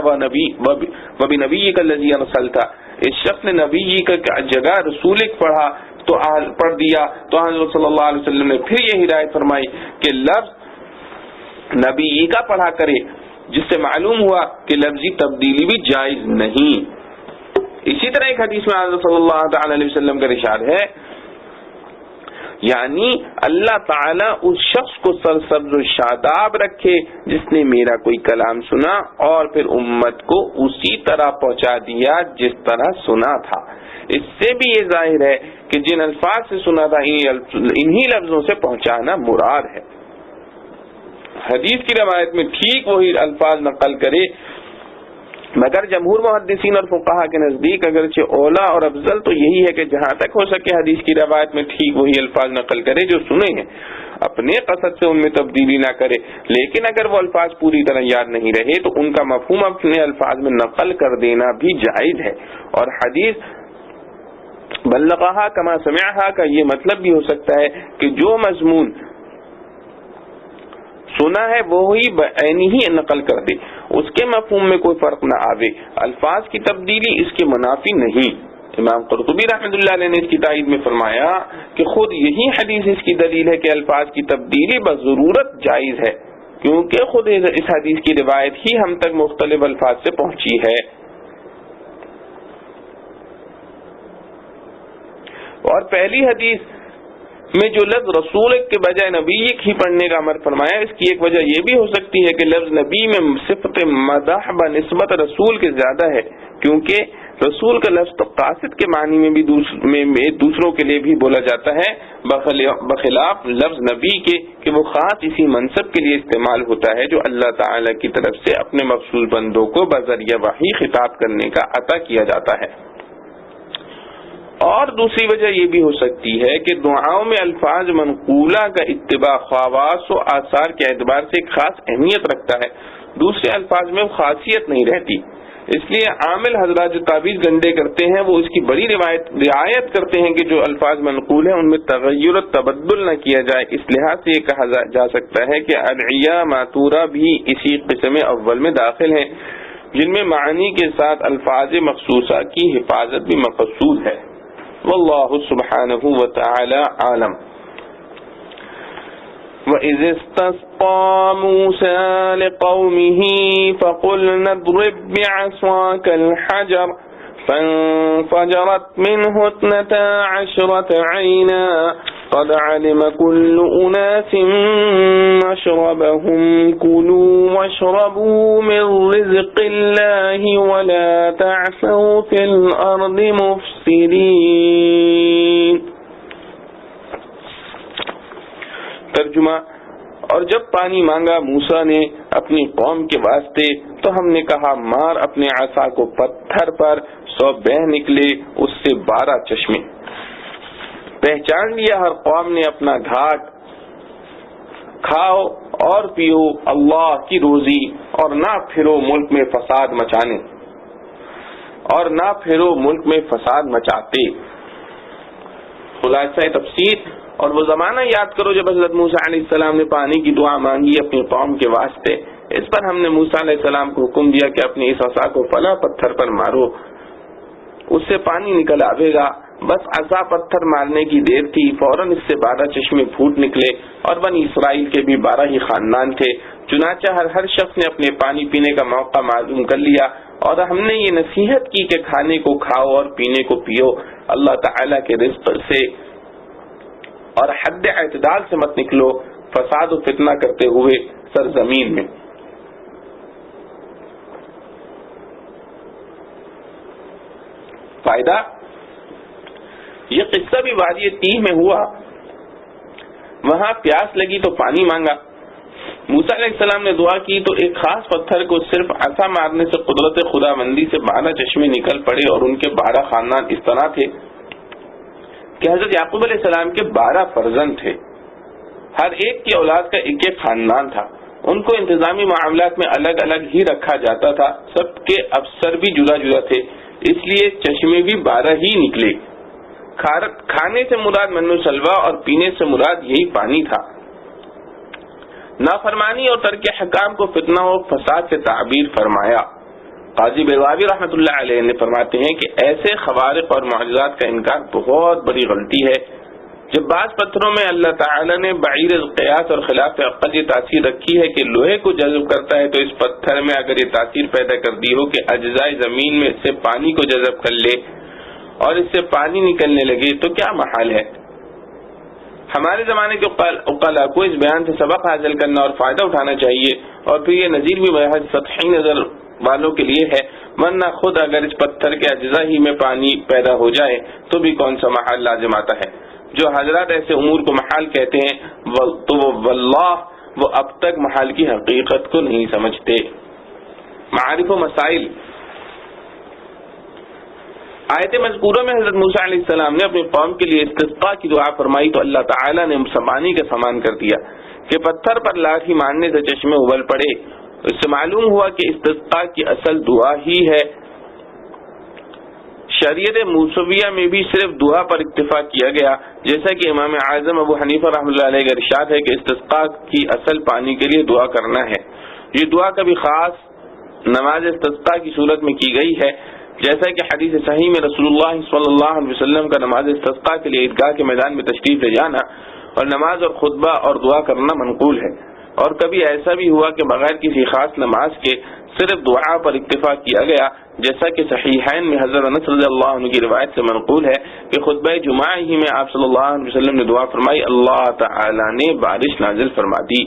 وبنبیک الذی ارسلت۔ اس شخص نے نبی کا جگہ رسولک پڑھ دیا تو حضرت صلی اللہ علیہ وسلم نے پھر یہ ہدایت فرمائی کہ لفظ نبی کا پڑھا کرے، جس سے معلوم ہوا کہ لفظی تبدیلی بھی جائز نہیں۔ اسی طرح ایک حدیث میں حضرت صلی اللہ تعالی علیہ وسلم کا ارشاد ہے، یعنی اللہ تعالیٰ اس شخص کو سرسبز و شاداب رکھے جس نے میرا کوئی کلام سنا اور پھر امت کو اسی طرح پہنچا دیا جس طرح سنا تھا۔ اس سے بھی یہ ظاہر ہے کہ جن الفاظ سے سنا تھا انہی لفظوں سے پہنچانا مراد ہے۔ حدیث کی روایت میں ٹھیک وہی الفاظ نقل کرے، مگر جمہور محدثین اور فقہا کے نزدیک اگرچہ اولا اور افضل تو یہی ہے کہ جہاں تک ہو سکے حدیث کی روایت میں ٹھیک وہی الفاظ نقل کرے جو سنے ہیں، اپنے قصد سے ان میں تبدیلی نہ کرے، لیکن اگر وہ الفاظ پوری طرح یاد نہیں رہے تو ان کا مفہوم اپنے الفاظ میں نقل کر دینا بھی جائز ہے۔ اور حدیث بلغھا کما سمعھا کا یہ مطلب بھی ہو سکتا ہے کہ جو مضمون سنا ہے وہی بعینی ہی نقل کر دے، اس کے مفہوم میں کوئی فرق نہ آوے، الفاظ کی تبدیلی اس کے منافی نہیں۔ امام قرطبی رحمۃ اللہ علیہ نے اس کی تائید میں فرمایا کہ خود یہی حدیث اس کی دلیل ہے کہ الفاظ کی تبدیلی بضرورت جائز ہے، کیونکہ خود اس حدیث کی روایت ہی ہم تک مختلف الفاظ سے پہنچی ہے۔ اور پہلی حدیث میں جو لفظ رسول کے بجائے نبی ہی پڑھنے کا امر فرمایا، اس کی ایک وجہ یہ بھی ہو سکتی ہے کہ لفظ نبی میں صفت مدح بنسبت رسول کے زیادہ ہے، کیونکہ رسول کا لفظ تو قاصد کے معنی میں بھی دوسروں کے لیے بھی بولا جاتا ہے، بخلاف لفظ نبی کے کہ وہ خاص اسی منصب کے لیے استعمال ہوتا ہے جو اللہ تعالی کی طرف سے اپنے مخصوص بندوں کو بذریعہ وحی خطاب کرنے کا عطا کیا جاتا ہے۔ اور دوسری وجہ یہ بھی ہو سکتی ہے کہ دعاؤں میں الفاظ منقولہ کا اتباع خواص و آثار کے اعتبار سے ایک خاص اہمیت رکھتا ہے، دوسرے الفاظ میں خاصیت نہیں رہتی، اس لیے عامل حضرات جو تعویذ گنڈے کرتے ہیں وہ اس کی بڑی رعایت کرتے ہیں کہ جو الفاظ منقول ہیں ان میں تغیر و تبدل نہ کیا جائے۔ اس لحاظ سے یہ کہا جا سکتا ہے کہ ادعیہ ماتورہ بھی اسی قسم اول میں داخل ہیں جن میں معنی کے ساتھ الفاظ مخصوصہ کی حفاظت بھی مقصود ہے۔ واللہ سبحانہ وتعالی عالم۔ وَإِذِ اسْتَسْقَىٰ مُوسَىٰ لِقَوْمِهِ فَقُلْنَا اضْرِب بِّعَصَاكَ الْحَجَرَ فَانفَجَرَتْ مِنْهُ 12 عَيْنًا قَدْ عَلِمَ كُلُّ أُنَاسٍ مَّشْرَبَهُمْ كُلُوا وَاشْرَبُوا مِن رِّزْقِ اللَّهِ وَلَا تَعْثَوْا فِي الْأَرْضِ مُفْسِدِينَ۔ ترجمہ: اور جب پانی مانگا موسیٰ نے اپنی قوم کے واسطے تو ہم نے کہا مار اپنے عصا کو پتھر پر، سو بہہ نکلے اس سے 12 چشمے۔ پہچان لیا ہر قوم نے اپنا گھاٹ، کھاؤ اور پیو اللہ کی روزی اور نہ پھرو ملک میں فساد مچانے، اور نہ پھرو ملک میں فساد مچاتے۔ خلاصہ تفسیر: اور وہ زمانہ یاد کرو جب حضرت موسیٰ علیہ السلام نے پانی کی دعا مانگی اپنی قوم کے واسطے، اس پر ہم نے موسیٰ علیہ السلام کو حکم دیا کہ اپنی اس عصا کو فلاں پتھر پر مارو، اس سے پانی نکل آئے گا۔ بس عصا پتھر مارنے کی دیر تھی، فوراً اس سے 12 چشمے پھوٹ نکلے، اور بنی اسرائیل کے بھی 12 ہی خاندان تھے۔ چنانچہ ہر شخص نے اپنے پانی پینے کا موقع معلوم کر لیا، اور ہم نے یہ نصیحت کی کہ کھانے کو کھاؤ اور پینے کو پیو، اللہ تعالیٰ کے رزق سے اور حد اعتدال سے مت نکلو، فساد و فتنہ کرتے ہوئے سرزمین میں۔ فائدہ: یہ قصہ بھی وادی تیہ میں ہوا، وہاں پیاس لگی تو پانی مانگا، موسیٰ علیہ السلام نے دعا کی تو ایک خاص پتھر کو صرف عصا مارنے سے قدرت خداوندی سے 12 چشمے نکل پڑے، اور ان کے 12 خاندان اس طرح تھے کہ حضرت یعقوب علیہ السلام کے 12 فرزند تھے، ہر ایک کی اولاد کا ایک ایک خاندان تھا، ان کو انتظامی معاملات میں الگ الگ ہی رکھا جاتا تھا، سب کے افسر بھی جدا جدا تھے، اس لیے چشمے بھی 12 ہی نکلے۔ کھانے سے مراد من و سلوہ اور پینے سے مراد یہی پانی تھا۔ نافرمانی اور ترک حکام کو فتنہ و فساد سے تعبیر فرمایا۔ قاضی بیضاوی رحمۃ اللہ علیہ نے فرماتے ہیں کہ ایسے خوارق اور معجزات کا انکار بہت بڑی غلطی ہے۔ جب بعض پتھروں میں اللہ تعالی نے بعیر القیاس اور خلاف عقل یہ تاثیر رکھی ہے کہ لوہے کو جذب کرتا ہے، تو اس پتھر میں اگر یہ تاثیر پیدا کر دی ہو کہ اجزائے زمین میں سے پانی کو جذب کر لے اور اس سے پانی نکلنے لگے تو کیا محال ہے؟ ہمارے زمانے کے عقلاء کو اس بیان سے سبق حاصل کرنا اور فائدہ اٹھانا چاہیے، اور پھر یہ نظیر بھی محض سطحی نظر والوں کے لیے ہے، ورنہ خود اگر اس پتھر کے اجزاء ہی میں پانی پیدا ہو جائے تو بھی کون سا محال لازم آتا ہے۔ جو حضرات ایسے امور کو محال کہتے ہیں تو وہ اب تک محال کی حقیقت کو نہیں سمجھتے۔ معارف و مسائل: آیت مذکورہ میں حضرت موسیٰ علیہ السلام نے اپنی قوم کے لیے استسقاء کی دعا فرمائی تو اللہ تعالیٰ نے پانی کا سامان کر دیا کہ پتھر پر لاٹھی مارنے سے چشمے ابل پڑے۔ اس سے معلوم ہوا کہ استسقاء کی اصل دعا ہی ہے۔ شریعت موسویہ میں بھی صرف دعا پر اکتفا کیا گیا، جیسا کہ امام اعظم ابو حنیفہ رحمۃ اللہ علیہ کا ارشاد ہے کہ استسقاء کی اصل پانی کے لیے دعا کرنا ہے۔ یہ دعا کبھی خاص نماز استسقاء کی صورت میں کی گئی ہے، جیسا کہ حدیث صحیح میں رسول اللہ صلی اللہ علیہ وسلم کا نماز استسقاء کے لیے عیدگاہ کے میدان میں تشریف لے جانا اور نماز اور خطبہ اور دعا کرنا منقول ہے، اور کبھی ایسا بھی ہوا کہ بغیر کسی خاص نماز کے صرف دعا پر اکتفا کیا گیا، جیسا کہ صحیحین میں حضرت انس رضی اللہ عنہ کی روایت سے منقول ہے کہ خطبہ جمعہ ہی میں آپ صلی اللہ علیہ وسلم نے دعا فرمائی، اللہ تعالی نے بارش نازل فرما دی۔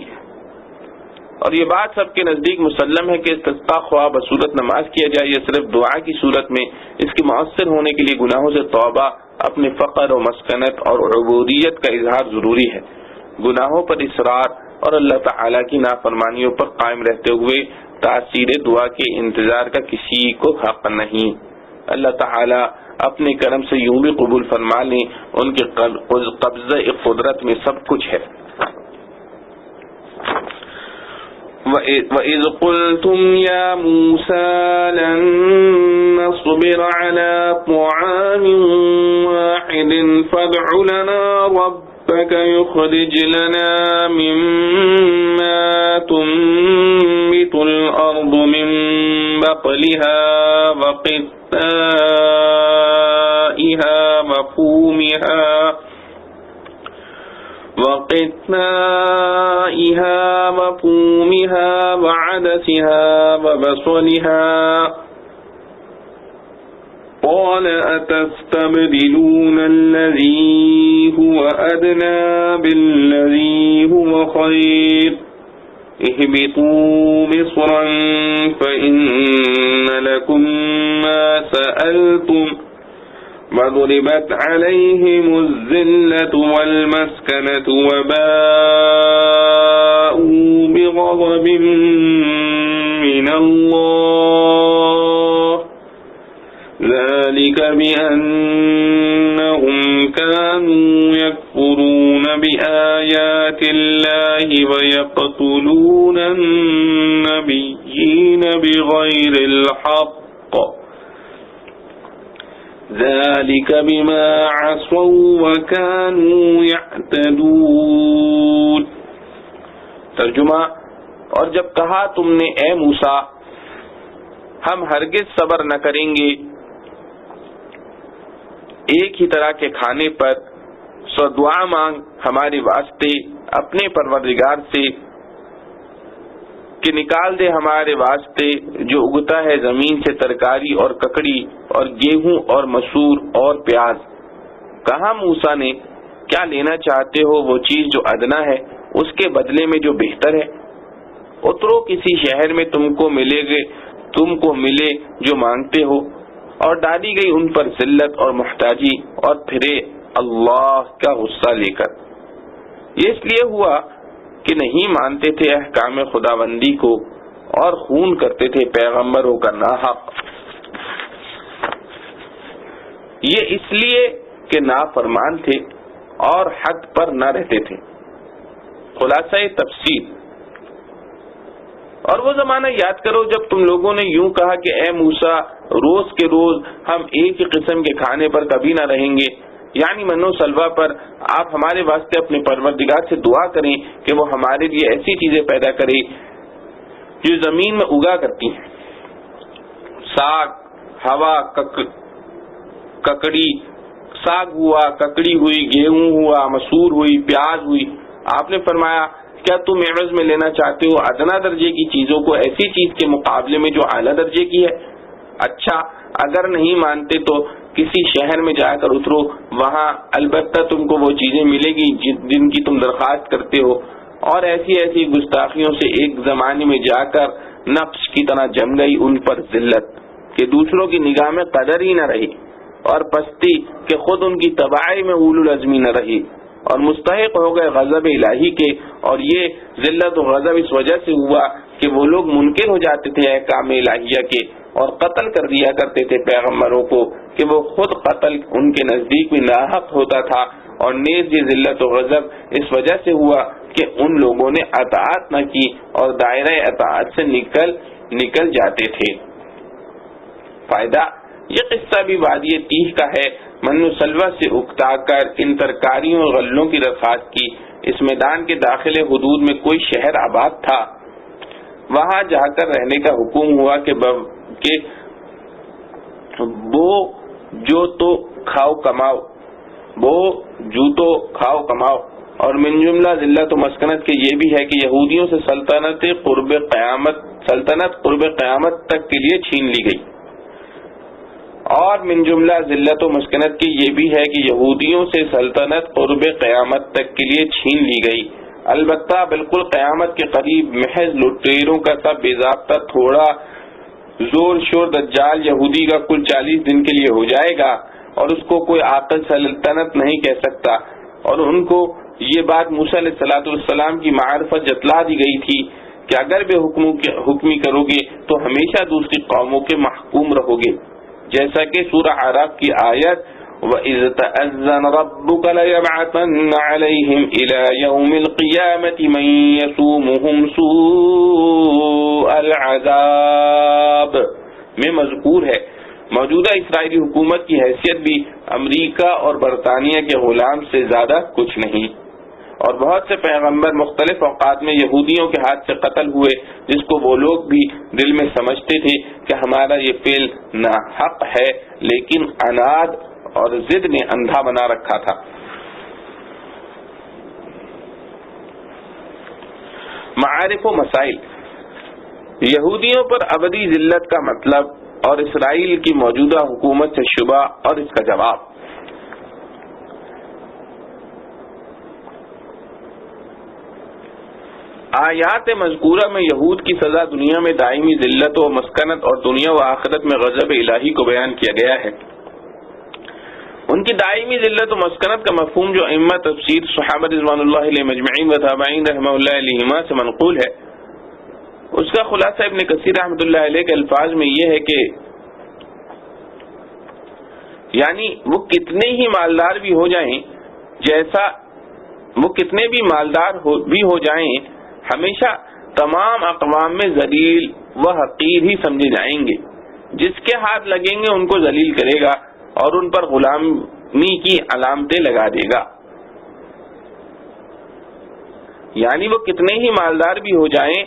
اور یہ بات سب کے نزدیک مسلم ہے کہ استسقاء خواہ بصورت نماز کیا جائے یا صرف دعا کی صورت میں، اس کے مؤثر ہونے کے لیے گناہوں سے توبہ، اپنے فقر و مسکنت اور عبودیت کا اظہار ضروری ہے۔ گناہوں پر اصرار اور اللہ تعالیٰ کی نافرمانیوں پر قائم رہتے ہوئے تاثیر دعا کے انتظار کا کسی کو حق نہیں۔ اللہ تعالیٰ اپنے کرم سے یوں بھی قبول فرما لیں، ان کے قبضہ قدرت میں سب کچھ ہے۔ وَإِذْ قُلْتُمْ يَا مُوسَى لَن نَّصْبِرَ عَلَى طَعَامٍ وَاحِدٍ فَادْعُ لَنَا رَبَّكَ يُخْرِجْ لَنَا مِمَّا تُنبِتُ الْأَرْضُ مِن بَقْلِهَا وَقِثَّائِهَا وَفُومِهَا وقثائها وفومها وعدسها وبصلها قال أتستبدلون الذي هو أدنى بالذي هو خير اهبطوا مصرا فإن لكم ما سألتم وضربت عليهم الذلة والمسكنة وباءوا بغضب من الله ذلك بأنهم كانوا يكفرون بآيات الله ويقتلون النبيين بغير الحق ذلك بما عصوا وكانوا يعتدون. ترجمہ: اور جب کہا تم نے اے موسیٰ ہم ہرگز صبر نہ کریں گے ایک ہی طرح کے کھانے پر، سو دعا مانگ ہمارے واسطے اپنے پروردگار سے کہ نکال دے ہمارے واسطے جو اگتا ہے زمین سے ترکاری اور ککڑی اور گیہوں اور مسور اور پیاز. کہا موسیٰ نے کیا لینا چاہتے ہو وہ چیز جو ادنا ہے اس کے بدلے میں جو بہتر ہے. اترو کسی شہر میں تم کو ملے جو مانگتے ہو، اور ڈالی گئی ان پر ذلت اور محتاجی اور پھرے اللہ کا غصہ لے کر. یہ اس لیے ہوا کہ نہیں مانتے تھے احکام خداوندی کو اور خون کرتے تھے پیغمبروں کا ناحق. یہ اس لیے کہ نافرمان تھے اور حد پر نہ رہتے تھے. خلاصہ تفسیر: اور وہ زمانہ یاد کرو جب تم لوگوں نے یوں کہا کہ اے موسیٰ روز کے روز ہم ایک ہی قسم کے کھانے پر کبھی نہ رہیں گے، یعنی من و سلوہ پر. آپ ہمارے واسطے اپنے پروردگار سے دعا کریں کہ وہ ہمارے لیے ایسی چیزیں پیدا کرے جو زمین میں اگا کرتی ہیں، ساگ، ہوا، ککڑی، ساگ ہوا، ککڑی ہوئی، گیہوں ہوا، مسور ہوئی، پیاز ہوئی. آپ نے فرمایا کیا تم عوض میں لینا چاہتے ہو ادنا درجے کی چیزوں کو ایسی چیز کے مقابلے میں جو اعلیٰ درجے کی ہے؟ اچھا اگر نہیں مانتے تو کسی شہر میں جا کر اترو، وہاں البتہ تم کو وہ چیزیں ملے گی جن کی تم درخواست کرتے ہو. اور ایسی ایسی گستاخیوں سے ایک زمانے میں جا کر نفس کی طرح جم گئی ان پر ذلت کہ دوسروں کی نگاہ میں قدر ہی نہ رہی، اور پستی کہ خود ان کی تباہی میں اولو العزمی نہ رہی، اور مستحق ہو گئے غضب الہی کے. اور یہ ذلت و غضب اس وجہ سے ہوا کہ وہ لوگ منکر ہو جاتے تھے احکام الہیہ کے اور قتل کر دیا کرتے تھے پیغمبروں کو کہ وہ خود قتل ان کے نزدیک بھی ناحق ہوتا تھا. اور نیز یہ ذلت و غضب اس وجہ سے ہوا کہ ان لوگوں نے اطاعت نہ کی اور دائرہ اطاعت سے نکل جاتے تھے. فائدہ: یہ قصہ بھی وادی تیہ کا ہے. من و سلوہ سے اکتا کر ان ترکاریوں اور غلوں کی درخواست کی. اس میدان کے داخلے حدود میں کوئی شہر آباد تھا، وہاں جا کر رہنے کا حکم ہوا کہ بو جو تو کھاؤ کماؤ. اور من جملہ ذلت و مسکنت کے یہ بھی ہے کہ یہودیوں سے سلطنت قرب قیامت تک کے لیے چھین لی گئی. اور من جملہ ذلت و مسکنت کی یہ بھی ہے کہ یہودیوں سے سلطنت قرب قیامت تک کے لیے چھین لی گئی. البتہ بالکل قیامت کے قریب محض لٹیروں کا سب بے ضابطہ تھوڑا زور شور دجال یہودی کا کل 40 دن کے لیے ہو جائے گا، اور اس کو کوئی عاقل سلطنت نہیں کہہ سکتا. اور ان کو یہ بات موسیٰ علیہ السلام کی معرفت جتلا دی گئی تھی کہ اگر بے حکمی کرو گے تو ہمیشہ دوسری قوموں کے محکوم رہو گے، جیسا کہ سورہ اعراف کی آیت وَإِذْ تَأَذَّنَ رَبُّكَ لَيَبْعَثَنَّ عَلَيْهِمْ إِلَى يَوْمِ الْقِيَامَةِ مَن يَسُومُهُمْ سُوءَ الْعَذَابِ میں مذکور ہے. موجودہ اسرائیلی حکومت کی حیثیت بھی امریکہ اور برطانیہ کے غلام سے زیادہ کچھ نہیں. اور بہت سے پیغمبر مختلف اوقات میں یہودیوں کے ہاتھ سے قتل ہوئے، جس کو وہ لوگ بھی دل میں سمجھتے تھے کہ ہمارا یہ فعل ناحق ہے، لیکن عناد اور ضد نے اندھا بنا رکھا تھا. معارف و مسائل، یہودیوں پر ابدی ذلت کا مطلب اور اسرائیل کی موجودہ حکومت سے شبہ اور اس کا جواب۔ آیات مذکورہ میں یہود کی سزا دنیا میں دائمی ذلت و مسکنت اور دنیا و آخرت میں غضب الہی کو بیان کیا گیا ہے۔ ان کی دائمی ذلت و مسکنت کا مفہوم جو ائمہ تفسیر صحابہ رضوان اللہ علیہ مجمعین و تابعین رحمہ اللہ علیہما سے منقول ہے، اس کا خلاصہ ابن کثیر رحمۃ اللہ علیہ کے الفاظ میں یہ ہے کہ یعنی وہ کتنے ہی مالدار بھی ہو جائیں، جیسا وہ کتنے بھی مالدار بھی ہو جائیں، ہمیشہ تمام اقوام میں ذلیل و حقیر ہی سمجھے جائیں گے۔ جس کے ہاتھ لگیں گے ان کو ذلیل کرے گا اور ان پر غلامی کی علامتیں لگا دے گا۔ یعنی وہ کتنے ہی مالدار بھی ہو جائیں،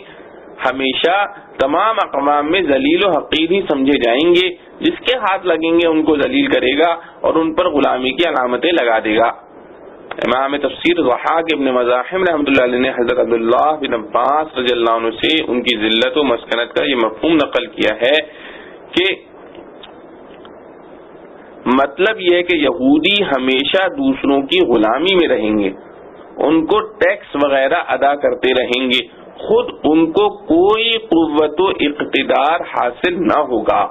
ہمیشہ تمام اقوام میں ذلیل و حقیر ہی سمجھے جائیں گے۔ جس کے ہاتھ لگیں گے ان کو ذلیل کرے گا اور ان پر غلامی کی علامتیں لگا دے گا۔ امام تفسیر ضحاک ابن مزاحم رحمۃ اللہ علیہ نے حضرت عبداللہ بن عباس رضی اللہ عنہ سے ان کی ذلت و مسکنت کا یہ مفہوم نقل کیا ہے کہ مطلب یہ ہے کہ یہودی ہمیشہ دوسروں کی غلامی میں رہیں گے، ان کو ٹیکس وغیرہ ادا کرتے رہیں گے، خود ان کو کوئی قوت و اقتدار حاصل نہ ہوگا۔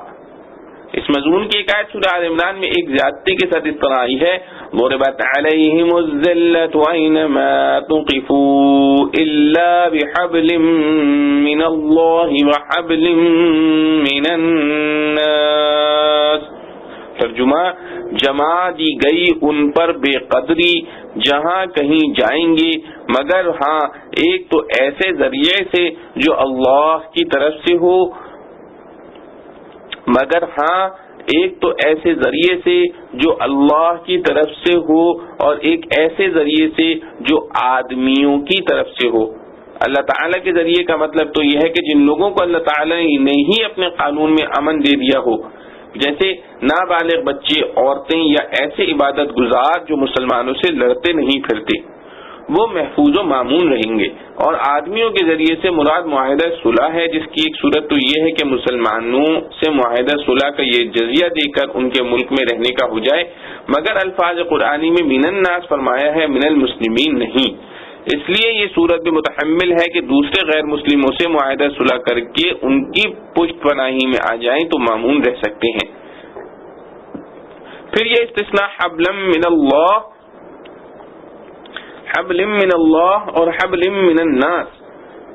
اس مضمون کی ایک آیت سورہ آل عمران میں ایک زیادتی کے ساتھ اس طرح آئی ہے، ضربت علیہم الذلۃ اینما تقفوا الا بحبل من اللہ وحبل من الناس۔ ترجمہ، جما دی گئی ان پر بے قدری جہاں کہیں جائیں گے، مگر ہاں ایک تو ایسے ذریعے سے جو اللہ کی طرف سے ہو، مگر ہاں ایک تو ایسے ذریعے سے جو اللہ کی طرف سے ہو اور ایک ایسے ذریعے سے جو آدمیوں کی طرف سے ہو۔ اللہ تعالیٰ کے ذریعے کا مطلب تو یہ ہے کہ جن لوگوں کو اللہ تعالیٰ نے ہی اپنے قانون میں امن دے دیا ہو، جیسے نابالغ بچے، عورتیں یا ایسے عبادت گزار جو مسلمانوں سے لڑتے نہیں پھرتے، وہ محفوظ و مامون رہیں گے۔ اور آدمیوں کے ذریعے سے مراد معاہدہ صلح ہے، جس کی ایک صورت تو یہ ہے کہ مسلمانوں سے معاہدہ صلح کا یہ جزیہ دے کر ان کے ملک میں رہنے کا ہو جائے، مگر الفاظ قرآنی میں من الناس فرمایا ہے، من المسلمین نہیں۔ اس لیے یہ صورت بھی متحمل ہے کہ دوسرے غیر مسلموں سے معاہدہ صلح کر کے ان کی پشت پناہی میں آ جائیں تو مامون رہ سکتے ہیں۔ پھر یہ استثناء حبل من اللہ، حبل من اللہ اور حبل من الناس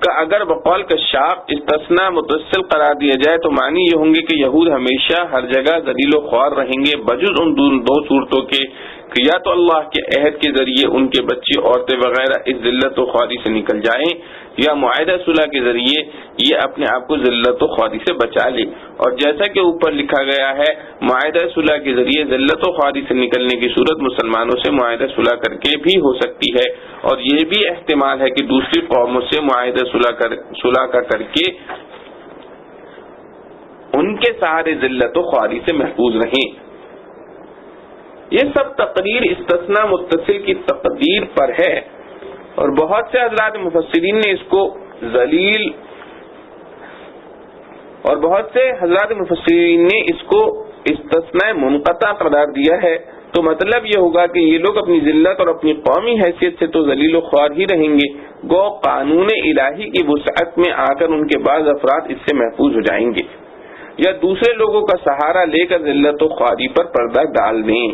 کا اگر بقول کشاف استثناء متصل قرار دیا جائے تو معنی یہ ہوں گے کہ یہود ہمیشہ ہر جگہ ذلیل و خوار رہیں گے، بجز ان دو صورتوں کے کہ یا تو اللہ کے عہد کے ذریعے ان کے بچے، عورتیں وغیرہ اس ذلت و خواری سے نکل جائیں، یا معاہدہ صلح کے ذریعے یہ اپنے آپ کو ذلت و خواری سے بچا لے۔ اور جیسا کہ اوپر لکھا گیا ہے، معاہدہ صلح کے ذریعے ذلت و خواری سے نکلنے کی صورت مسلمانوں سے معاہدہ صلح کر کے بھی ہو سکتی ہے، اور یہ بھی احتمال ہے کہ دوسری قوموں سے معاہدہ صلح کر کے ان کے سہارے ذلت و خواری سے محفوظ رہیں۔ یہ سب تقریر استثناء متصل کی تقدیر پر ہے، اور بہت سے حضرات مفسرین نے اس کو ذلیل اور بہت سے حضرات مفسرین نے اس کو استثناء منقطع قرار دیا ہے۔ تو مطلب یہ ہوگا کہ یہ لوگ اپنی ذلت اور اپنی قومی حیثیت سے تو ذلیل و خوار ہی رہیں گے، گو قانون الہی کی وسعت میں آ کر ان کے بعض افراد اس سے محفوظ ہو جائیں گے، یا دوسرے لوگوں کا سہارا لے کر ذلت و خواری پر پردہ ڈال دیں۔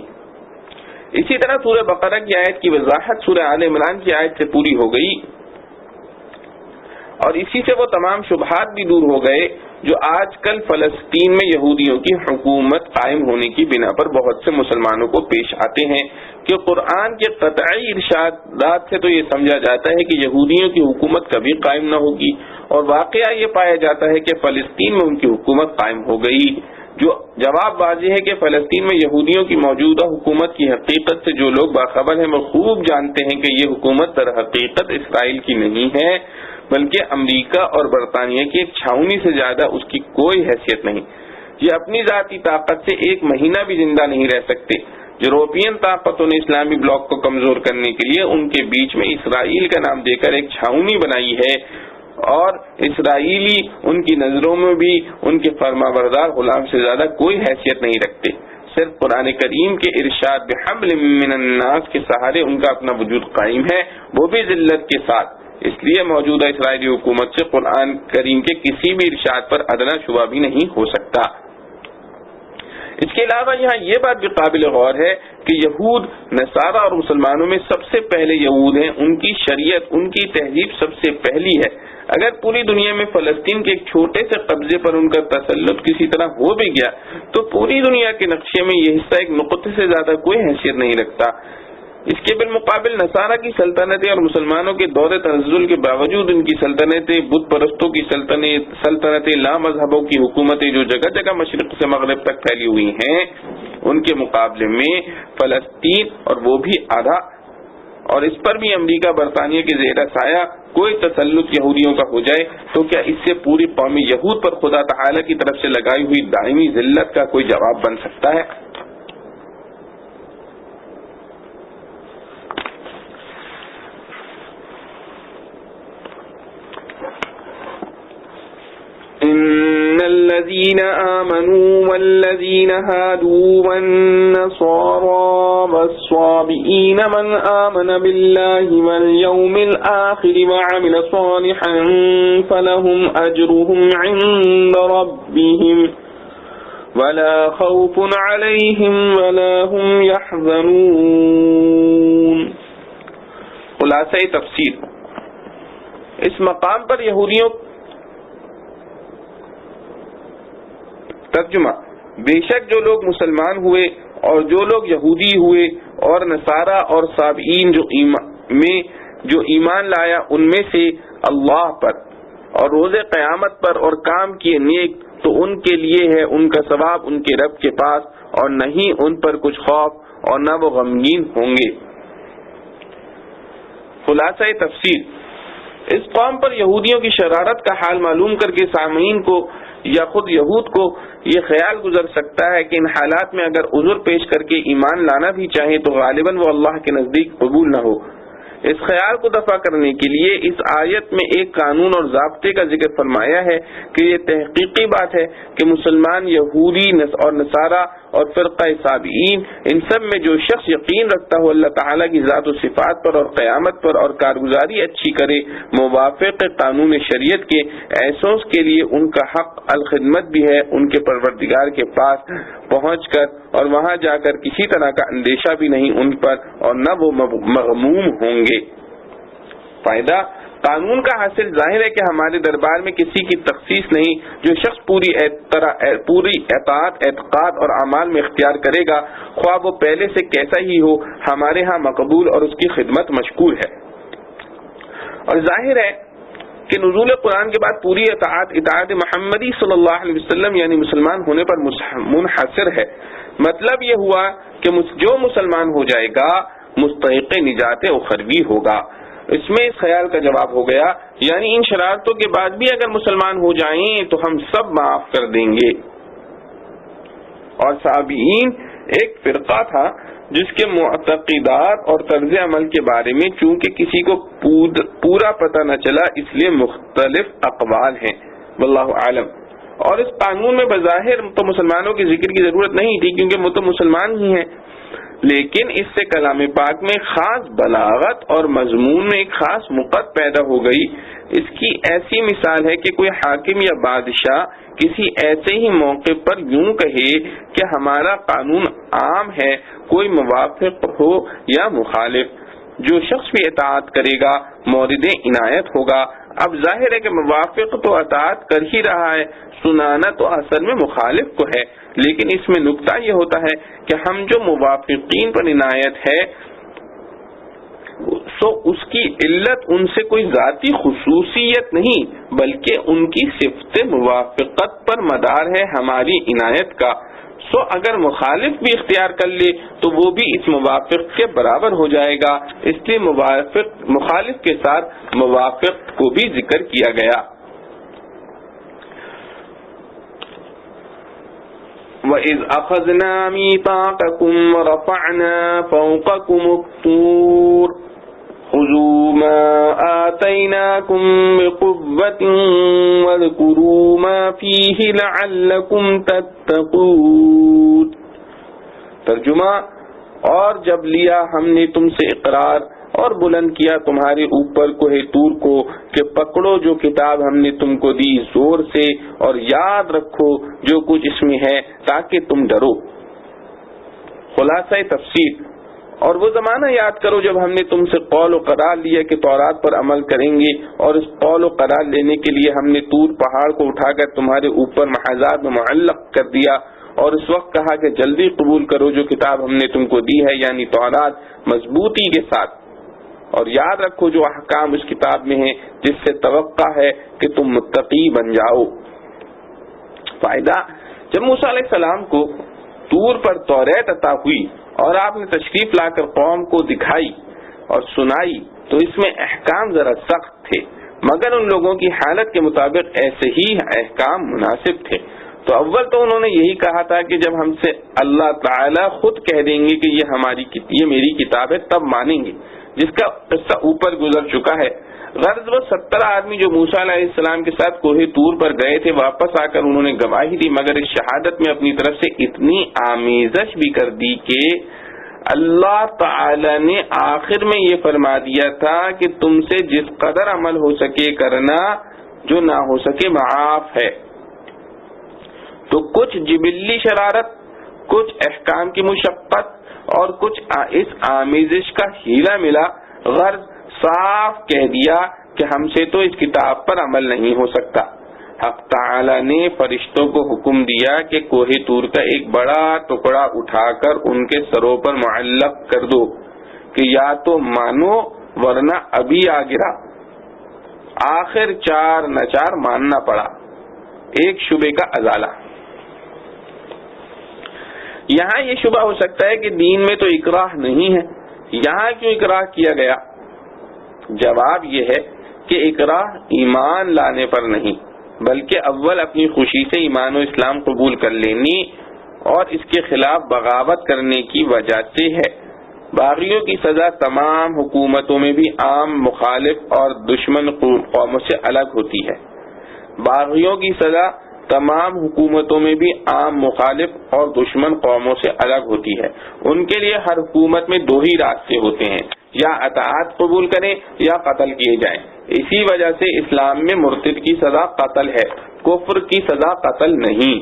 اسی طرح سورہ بقرہ کی آیت کی وضاحت سورہ آل عمران کی آیت سے پوری ہو گئی، اور اسی سے وہ تمام شبہات بھی دور ہو گئے جو آج کل فلسطین میں یہودیوں کی حکومت قائم ہونے کی بنا پر بہت سے مسلمانوں کو پیش آتے ہیں، کہ قرآن کے قطعی ارشادات سے تو یہ سمجھا جاتا ہے کہ یہودیوں کی حکومت کبھی قائم نہ ہوگی، اور واقعہ یہ پایا جاتا ہے کہ فلسطین میں ان کی حکومت قائم ہو گئی۔ جو جواب واضح ہے کہ فلسطین میں یہودیوں کی موجودہ حکومت کی حقیقت سے جو لوگ باخبر ہیں وہ خوب جانتے ہیں کہ یہ حکومت در حقیقت اسرائیل کی نہیں ہے، بلکہ امریکہ اور برطانیہ کی ایک چھاؤنی سے زیادہ اس کی کوئی حیثیت نہیں۔ یہ اپنی ذاتی طاقت سے ایک مہینہ بھی زندہ نہیں رہ سکتے۔ یورپین طاقتوں نے اسلامی بلاک کو کمزور کرنے کے لیے ان کے بیچ میں اسرائیل کا نام دے کر ایک چھاؤنی بنائی ہے، اور اسرائیلی ان کی نظروں میں بھی ان کے فرما بردار غلام سے زیادہ کوئی حیثیت نہیں رکھتے. صرف قرآن کریم کے ارشاد بحبل من الناس کے سہارے ان کا اپنا وجود قائم ہے، وہ بھی ذلت کے ساتھ. اس لیے موجودہ اسرائیلی حکومت سے قرآن کریم کے کسی بھی ارشاد پر ادنا شبہ بھی نہیں ہو سکتا. اس کے علاوہ یہاں یہ بات بھی قابل غور ہے کہ یہود، نصارہ اور مسلمانوں میں سب سے پہلے یہود ہیں، ان کی شریعت، ان کی تہذیب سب سے پہلی ہے. اگر پوری دنیا میں فلسطین کے ایک چھوٹے سے قبضے پر ان کا تسلط کسی طرح ہو بھی گیا تو پوری دنیا کے نقشے میں یہ حصہ ایک نقطے سے زیادہ کوئی حیثیت نہیں رکھتا. اس کے بالمقابل نصارہ کی سلطنتیں اور مسلمانوں کے دور تنزل کے باوجود ان کی سلطنتیں، بت پرستوں کی سلطنتیں، لا مذہبوں کی حکومتیں جو جگہ جگہ مشرق سے مغرب تک پھیلی ہوئی ہیں، ان کے مقابلے میں فلسطین اور وہ بھی آدھا، اور اس پر بھی امریکہ برطانیہ کے زیر سایہ کوئی تسلط یہودیوں کا ہو جائے تو کیا اس سے پوری قوم یہود پر خدا تعالی کی طرف سے لگائی ہوئی دائمی ذلت کا کوئی جواب بن سکتا ہے؟ إن الذين آمنوا والذين هادوا والنصارى والصابئين من آمن بالله واليوم الآخر وعمل صالحا فلهم أجرهم عند ربهم ولا خوف عليهم ولا هم يحزنون. خلاصہ تفسیر. اس مقام پر یہودیوں ترجمہ: بے شک جو لوگ مسلمان ہوئے اور جو لوگ یہودی ہوئے اور نصارہ اور صابئین جو ایمان لایا ان میں سے اللہ پر اور روز قیامت پر اور کام کیے نیک، تو ان کے لیے ہے ان کا ثواب ان کے رب کے پاس، اور نہیں ان پر کچھ خوف اور نہ وہ غمگین ہوں گے. خلاصہ تفسیر. اس قوم پر یہودیوں کی شرارت کا حال معلوم کر کے سامعین کو یا خود یہود کو یہ خیال گزر سکتا ہے کہ ان حالات میں اگر عذر پیش کر کے ایمان لانا بھی چاہیں تو غالباً وہ اللہ کے نزدیک قبول نہ ہو. اس خیال کو دفع کرنے کے لیے اس آیت میں ایک قانون اور ضابطے کا ذکر فرمایا ہے کہ یہ تحقیقی بات ہے کہ مسلمان، یہودی اور نصارہ اور فرقہ صابئین، ان سب میں جو شخص یقین رکھتا ہو اللہ تعالیٰ کی ذات و صفات پر اور قیامت پر اور کارگزاری اچھی کرے موافق قانون شریعت کے، ایسوں کے لیے ان کا حق الخدمت بھی ہے ان کے پروردگار کے پاس پہنچ کر، اور وہاں جا کر کسی طرح کا اندیشہ بھی نہیں ان پر اور نہ وہ مغموم ہوں گے. فائدہ: قانون کا حاصل ظاہر ہے کہ ہمارے دربار میں کسی کی تخصیص نہیں. جو شخص پوری اطاعت، اعتقاد اور اعمال میں اختیار کرے گا، خواہ وہ پہلے سے کیسا ہی ہو، ہمارے ہاں مقبول اور اس کی خدمت مشکور ہے. اور ظاہر ہے کہ نزول قرآن کے بعد پوری اطاعت محمدی صلی اللہ علیہ وسلم یعنی مسلمان ہونے پر منحصر ہے. مطلب یہ ہوا کہ جو مسلمان ہو جائے گا مستحق نجات اخروی ہوگا. اس میں اس خیال کا جواب ہو گیا، یعنی ان شرارتوں کے بعد بھی اگر مسلمان ہو جائیں تو ہم سب معاف کر دیں گے. اور صابئین ایک فرقہ تھا جس کے معتقدات اور طرز عمل کے بارے میں چونکہ کسی کو پورا پتہ نہ چلا اس لیے مختلف اقوال ہیں، واللہ عالم. اور اس قانون میں بظاہر تو مسلمانوں کے ذکر کی ضرورت نہیں تھی کیونکہ وہ تو مسلمان ہی ہیں، لیکن اس سے کلام پاک میں خاص بلاغت اور مضمون میں ایک خاص مقت پیدا ہو گئی. اس کی ایسی مثال ہے کہ کوئی حاکم یا بادشاہ کسی ایسے ہی موقع پر یوں کہے کہ ہمارا قانون عام ہے، کوئی موافق ہو یا مخالف، جو شخص بھی اطاعت کرے گا مورد عنایت ہوگا. اب ظاہر ہے کہ موافق تو اطاعت کر ہی رہا ہے، سنانا تو اصل میں مخالف کو ہے، لیکن اس میں نکتہ یہ ہوتا ہے کہ ہم جو موافقین پر عنایت ہے سو اس کی علت ان سے کوئی ذاتی خصوصیت نہیں بلکہ ان کی صفت موافقت پر مدار ہے ہماری عنایت کا. سو اگر مخالف بھی اختیار کر لے تو وہ بھی اس موافق کے برابر ہو جائے گا، اس لیے مخالف کے ساتھ موافق کو بھی ذکر کیا گیا. وَإِذْ أَخَذْنَا مِيثَاقَكُمْ وَرَفَعْنَا فَوْقَكُمُ الطُّورَ خذوا ما آتيناكم بقوة واذكروا ما فيه لعلكم تتقون۔ ترجمہ، اور جب لیا ہم نے تم سے اقرار اور بلند کیا تمہارے اوپر کوہ طور کو کہ پکڑو جو کتاب ہم نے تم کو دی زور سے، اور یاد رکھو جو کچھ اس میں ہے تاکہ تم ڈرو۔ خلاصہ تفسیر، اور وہ زمانہ یاد کرو جب ہم نے تم سے قول و قرار لیا کہ تورات پر عمل کریں گے، اور اس قول و قرار لینے کے لیے ہم نے طور پہاڑ کو اٹھا کر تمہارے اوپر محاذات میں معلق کر دیا، اور اس وقت کہا کہ جلدی قبول کرو جو کتاب ہم نے تم کو دی ہے، یعنی تورات، مضبوطی کے ساتھ، اور یاد رکھو جو احکام اس کتاب میں ہیں جس سے توقع ہے کہ تم متقی بن جاؤ۔ فائدہ، جب موسیٰ علیہ السلام کو طور پر توریت عطا ہوئی اور آپ نے تشریف لا کر قوم کو دکھائی اور سنائی تو اس میں احکام ذرا سخت تھے، مگر ان لوگوں کی حالت کے مطابق ایسے ہی احکام مناسب تھے۔ تو اول تو انہوں نے یہی کہا تھا کہ جب ہم سے اللہ تعالیٰ خود کہہ دیں گے کہ یہ میری کتاب ہے تب مانیں گے، جس کا قصہ اوپر گزر چکا ہے۔ غرض وہ 70 آدمی جو موسیٰ علیہ السلام کے ساتھ کوہ طور پر گئے تھے، واپس آ کر انہوں نے گواہی دی، مگر اس شہادت میں اپنی طرف سے اتنی آمیزش بھی کر دی کہ اللہ تعالی نے آخر میں یہ فرما دیا تھا کہ تم سے جس قدر عمل ہو سکے کرنا، جو نہ ہو سکے معاف ہے۔ تو کچھ جبلی شرارت، کچھ احکام کی مشقت اور کچھ اس آمیزش کا ہیلا ملا، غرض صاف کہہ دیا کہ ہم سے تو اس کتاب پر عمل نہیں ہو سکتا۔ حق تعالی نے فرشتوں کو حکم دیا کہ کوہ طور کا ایک بڑا ٹکڑا اٹھا کر ان کے سروں پر معلق کر دو کہ یا تو مانو ورنہ ابھی آ گرا۔ آخر چار ناچار ماننا پڑا، ایک شبے کا ازالہ۔ یہاں یہ شبہ ہو سکتا ہے کہ دین میں تو اکراہ نہیں ہے، یہاں کیوں اکراہ کیا گیا؟ جواب یہ ہے کہ اکراہ ایمان لانے پر نہیں، بلکہ اول اپنی خوشی سے ایمان و اسلام قبول کر لینی اور اس کے خلاف بغاوت کرنے کی وجہ سے ہے۔ باغیوں کی سزا تمام حکومتوں میں بھی عام مخالف اور دشمن قوموں سے الگ ہوتی ہے۔ باغیوں کی سزا تمام حکومتوں میں بھی عام مخالف اور دشمن قوموں سے الگ ہوتی ہے۔ ان کے لیے ہر حکومت میں دو ہی راستے ہوتے ہیں، یا اطاعت قبول کریں یا قتل کیے جائیں۔ اسی وجہ سے اسلام میں مرتد کی سزا قتل ہے، کفر کی سزا قتل نہیں۔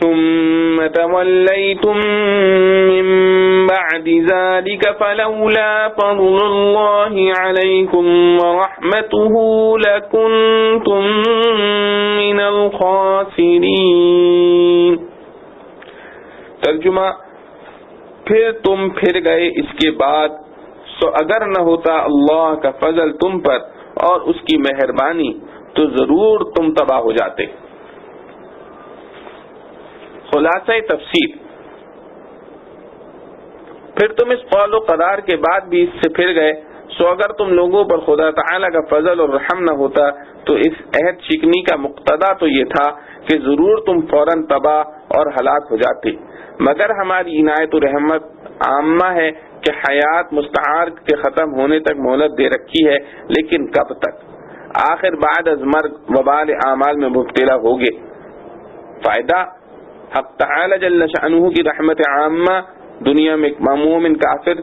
ثم توليتم من بعد ذلك فلولا فضل الله عليكم ورحمته لكنتم من الخاسرين۔ ترجمہ، پھر تم پھر گئے اس کے بعد، سو اگر نہ ہوتا اللہ کا فضل تم پر اور اس کی مہربانی تو ضرور تم تباہ ہو جاتے۔ خلاصہ تفسیر، پھر تم اس قول و قرار کے بعد بھی اس سے پھر گئے، سو اگر تم لوگوں پر خدا تعالی کا فضل اور رحم نہ ہوتا تو اس عہد شکنی کا مقتضا تو یہ تھا کہ ضرور تم فوراً تباہ اور ہلاک ہو جاتے، مگر ہماری عنایت و رحمت عامہ ہے کہ حیات مستعار کے ختم ہونے تک مہلت دے رکھی ہے، لیکن کب تک؟ آخر بعد از مرگ وبال اعمال میں مبتلا ہوگے۔ فائدہ، حق تعالی جل شأنہ کی رحمت عامہ دنیا میں مومن کافر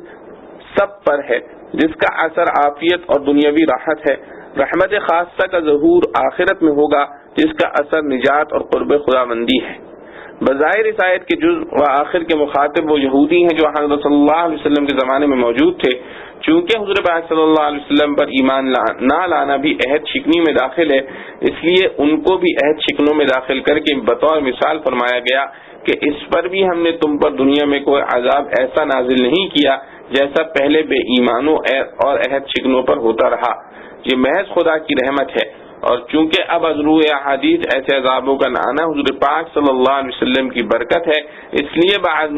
سب پر ہے، جس کا اثر عافیت اور دنیاوی راحت ہے۔ رحمت خاصہ کا ظہور آخرت میں ہوگا، جس کا اثر نجات اور قرب خداوندی ہے۔ بظاہر اس آیت کے جز و آخر کے مخاطب وہ یہودی ہیں جو حضرت صلی اللہ علیہ وسلم کے زمانے میں موجود تھے۔ چونکہ حضور پاک صلی اللہ علیہ وسلم پر ایمان نہ لانا بھی عہد شکنی میں داخل ہے، اس لیے ان کو بھی عہد شکنوں میں داخل کر کے بطور مثال فرمایا گیا کہ اس پر بھی ہم نے تم پر دنیا میں کوئی عذاب ایسا نازل نہیں کیا جیسا پہلے بے ایمانوں اور عہد شکنوں پر ہوتا رہا۔ یہ محض خدا کی رحمت ہے، اور چونکہ اب از روح احادیث ایسے عذابوں کا نہ آنا حضور پاک صلی اللہ علیہ وسلم کی برکت ہے، اس لیے بعض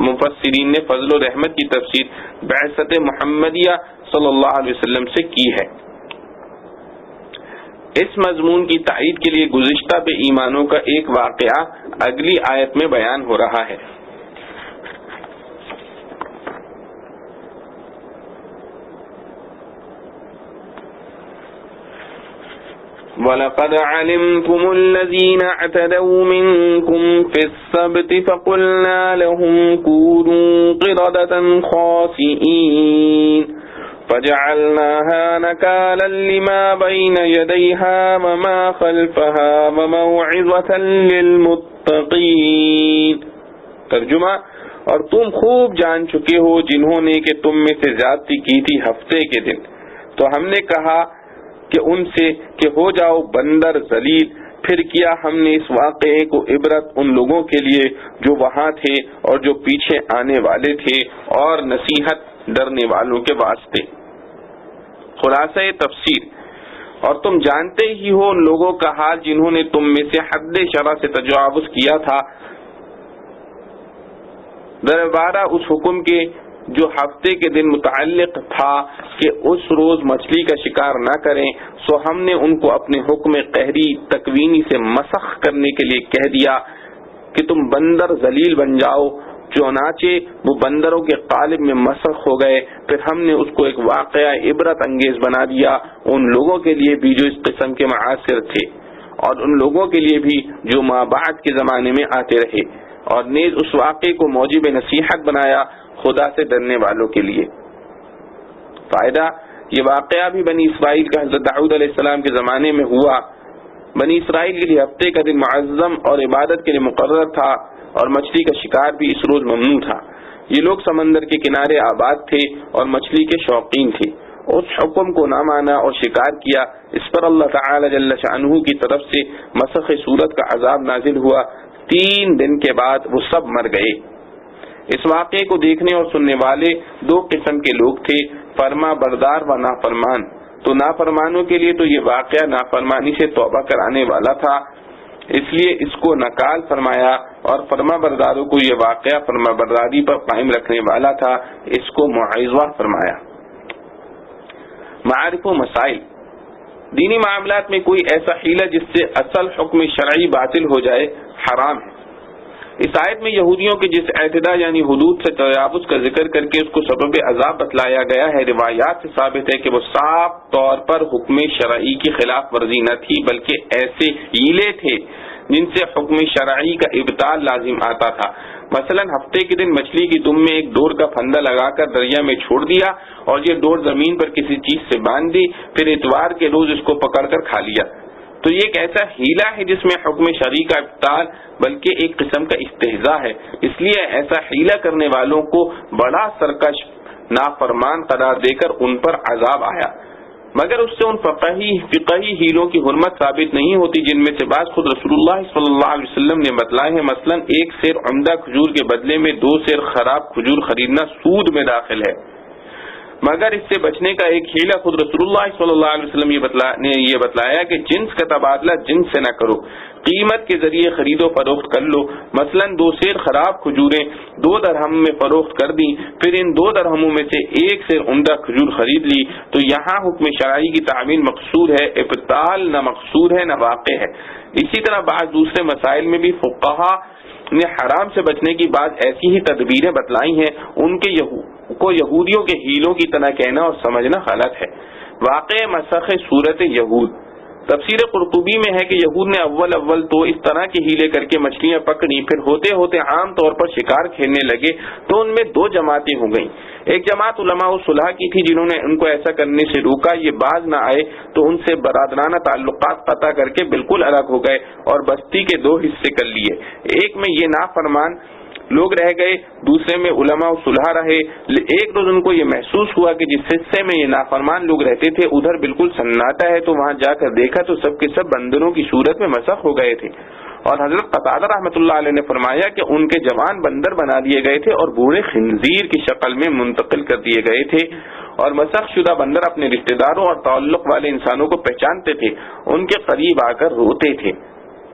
مفسرین نے فضل و رحمت کی تفسیر بعثت محمدیہ صلی اللہ علیہ وسلم سے کی ہے۔ اس مضمون کی تائید کے لیے گزشتہ بے ایمانوں کا ایک واقعہ اگلی آیت میں بیان ہو رہا ہے۔ وَلَقَدْ عَلِمْتُمُ الَّذِينَ اعْتَدَوْا مِنْكُمْ فِي السَّبْتِ فَقُلْنَا لَهُمْ كُونُوا قِرَدَةً خَاسِئِينَ فَجَعَلْنَاهَا نَكَالًا لِمَا بَيْنَ يَدَيْهَا وَمَا خَلْفَهَا وَمَوْعِظَةً لِلْمُتَّقِينَ۔ ترجمہ: اور تم خوب جان چکے ہو جنہوں نے کہ تم میں سے زیادتی کی تھی ہفتے کے دن، تو ہم نے کہا کہ ان سے کہ ہو جاؤ بندر ذلیل، پھر کیا ہم نے اس واقعے کو عبرت ان لوگوں کے لیے جو وہاں تھے اور جو پیچھے آنے والے تھے، اور نصیحت ڈرنے والوں کے واسطے۔ خلاصہ تفسیر: اور تم جانتے ہی ہو ان لوگوں کا حال جنہوں نے تم میں سے حد شرع سے تجاوز کیا تھا، دربارہ اس حکم کے جو ہفتے کے دن متعلق تھا کہ اس روز مچھلی کا شکار نہ کریں، سو ہم نے ان کو اپنے حکم قہری تکوینی سے مسخ کرنے کے لیے کہہ دیا کہ تم بندر ذلیل بن جاؤ، چنانچہ وہ بندروں کے قالب میں مسخ ہو گئے۔ پھر ہم نے اس کو ایک واقعہ عبرت انگیز بنا دیا ان لوگوں کے لیے بھی جو اس قسم کے معاصر تھے، اور ان لوگوں کے لیے بھی جو ما بعد کے زمانے میں آتے رہے، اور نیز اس واقعے کو موجب نصیحت بنایا خدا سے ڈرنے والوں کے لیے۔ فائدہ: یہ واقعہ بھی بنی اسرائیل کا حضرت داؤد علیہ السلام کے زمانے میں ہوا۔ بنی اسرائیل کے لیے ہفتے کا دن معظم اور عبادت کے لیے مقرر تھا، اور مچھلی کا شکار بھی اس روز ممنوع تھا۔ یہ لوگ سمندر کے کنارے آباد تھے اور مچھلی کے شوقین تھے۔ اس حکم کو نہ مانا اور شکار کیا، اس پر اللہ تعالی جل شانہ کی طرف سے مسخ صورت کا عذاب نازل ہوا۔ 3 دن کے بعد وہ سب مر گئے۔ اس واقعے کو دیکھنے اور سننے والے 2 قسم کے لوگ تھے، فرما بردار و نافرمان۔ تو نافرمانوں کے لیے تو یہ واقعہ نافرمانی سے توبہ کرانے والا تھا، اس لیے اس کو نکال فرمایا، اور فرما برداروں کو یہ واقعہ فرما برداری پر قائم رکھنے والا تھا، اس کو موعظہ فرمایا۔ معارف و مسائل: دینی معاملات میں کوئی ایسا حیلہ جس سے اصل حکم شرعی باطل ہو جائے حرام ہے۔ اس آیت میں یہودیوں کے جس اعتداء یعنی حدود سے تجاوز کا ذکر کر کے اس کو سبب عذاب بتلایا گیا ہے، روایات سے ثابت ہے کہ وہ صاف طور پر حکم شرعی کی خلاف ورزی نہ تھی، بلکہ ایسے ہیلے تھے جن سے حکم شرعی کا ابطال لازم آتا تھا۔ مثلا ہفتے کے دن مچھلی کی دم میں ایک ڈور کا پھندا لگا کر دریا میں چھوڑ دیا، اور یہ ڈور زمین پر کسی چیز سے باندھ دی، پھر اتوار کے روز اس کو پکڑ کر کھا لیا۔ تو یہ ایک ایسا ہیلہ ہے جس میں حکم شرعی کا ابطال بلکہ ایک قسم کا استہزاء ہے، اس لیے ایسا ہیلہ کرنے والوں کو بڑا سرکش نافرمان قرار دے کر ان پر عذاب آیا، مگر اس سے ان فقہی ہیلوں کی حرمت ثابت نہیں ہوتی جن میں سے بعض خود رسول اللہ صلی اللہ علیہ وسلم نے بتلائے ہیں۔ مثلا 1 سیر عمدہ کھجور کے بدلے میں 2 سیر خراب کھجور خریدنا سود میں داخل ہے، مگر اس سے بچنے کا ایک ہیلہ خود رسول اللہ صلی اللہ علیہ وسلم نے یہ بتلایا کہ جنس کا تبادلہ جنس سے نہ کرو، قیمت کے ذریعے خرید و فروخت کر لو۔ مثلا 2 سیر خراب کھجوریں 2 درہم میں فروخت کر دی، پھر ان 2 درہموں میں سے 1 سیر عمدہ کھجور خرید لی، تو یہاں حکم شرعی کی تعمیل مقصود ہے، ابطال نہ مقصود ہے نہ واقع ہے۔ اسی طرح بعض دوسرے مسائل میں بھی فقہا نے حرام سے بچنے کی بعض ایسی ہی تدبیریں بتلائی ہیں، ان کے کو یہودیوں کے ہیلوں کی طرح کہنا اور سمجھنا غلط ہے۔ واقع مسخ صورت یہود: تفسیر قرطبی میں ہے کہ یہود نے اول تو اس طرح کے ہیلے کر کے مچھلیاں پکڑی، پھر ہوتے ہوتے عام طور پر شکار کھیلنے لگے، تو ان میں 2 جماعتیں ہو گئیں۔ ایک جماعت علماء صلح کی تھی جنہوں نے ان کو ایسا کرنے سے روکا، یہ باز نہ آئے تو ان سے برادرانہ تعلقات قطع کر کے بالکل الگ ہو گئے اور بستی کے 2 حصے کر لیے، ایک میں یہ نافرمان لوگ رہ گئے، دوسرے میں علماء صلح رہے۔ ایک روز ان کو یہ محسوس ہوا کہ جس حصے میں یہ نافرمان لوگ رہتے تھے ادھر بالکل سناٹا ہے، تو وہاں جا کر دیکھا تو سب کے سب بندروں کی صورت میں مسخ ہو گئے تھے، اور حضرت قتادہ رحمۃ اللہ علیہ نے فرمایا کہ ان کے جوان بندر بنا دیے گئے تھے اور بوڑھے خنزیر کی شکل میں منتقل کر دیے گئے تھے، اور مسخ شدہ بندر اپنے رشتہ داروں اور تعلق والے انسانوں کو پہچانتے تھے، ان کے قریب آ کر روتے تھے۔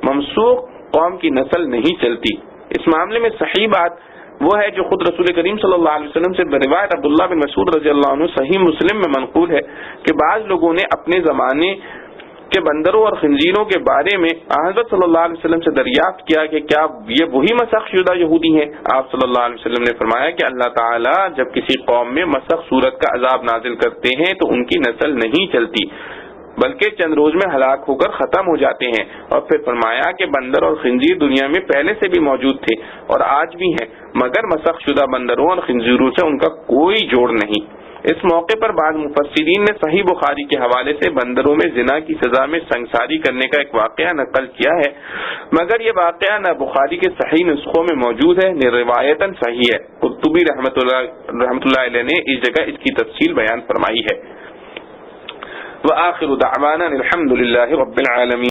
ممسوخ قوم کی نسل نہیں چلتی۔ اس معاملے میں صحیح بات وہ ہے جو خود رسول کریم صلی اللہ علیہ وسلم سے روایت عبداللہ بن مسعود رضی اللہ عنہ صحیح مسلم میں منقول ہے کہ بعض لوگوں نے اپنے زمانے کے بندروں اور خنزیروں کے بارے میں حضرت صلی اللہ علیہ وسلم سے دریافت کیا کہ کیا یہ وہی مسخ شدہ یہودی ہیں؟ آپ صلی اللہ علیہ وسلم نے فرمایا کہ اللہ تعالیٰ جب کسی قوم میں مسخ صورت کا عذاب نازل کرتے ہیں تو ان کی نسل نہیں چلتی، بلکہ چند روز میں ہلاک ہو کر ختم ہو جاتے ہیں۔ اور پھر فرمایا کہ بندر اور خنزیر دنیا میں پہلے سے بھی موجود تھے اور آج بھی ہیں، مگر مسخ شدہ بندروں اور خنزیروں سے ان کا کوئی جوڑ نہیں۔ اس موقع پر بعض مفسرین نے صحیح بخاری کے حوالے سے بندروں میں زنا کی سزا میں سنگساری کرنے کا ایک واقعہ نقل کیا ہے، مگر یہ واقعہ نہ بخاری کے صحیح نسخوں میں موجود ہے نہ روایتاً صحیح ہے۔ قرطبی رحمۃ اللہ علیہ نے اس جگہ اس کی تفصیل بیان فرمائی ہے۔ وآخر دعوانا الحمد للہ رب العالمین۔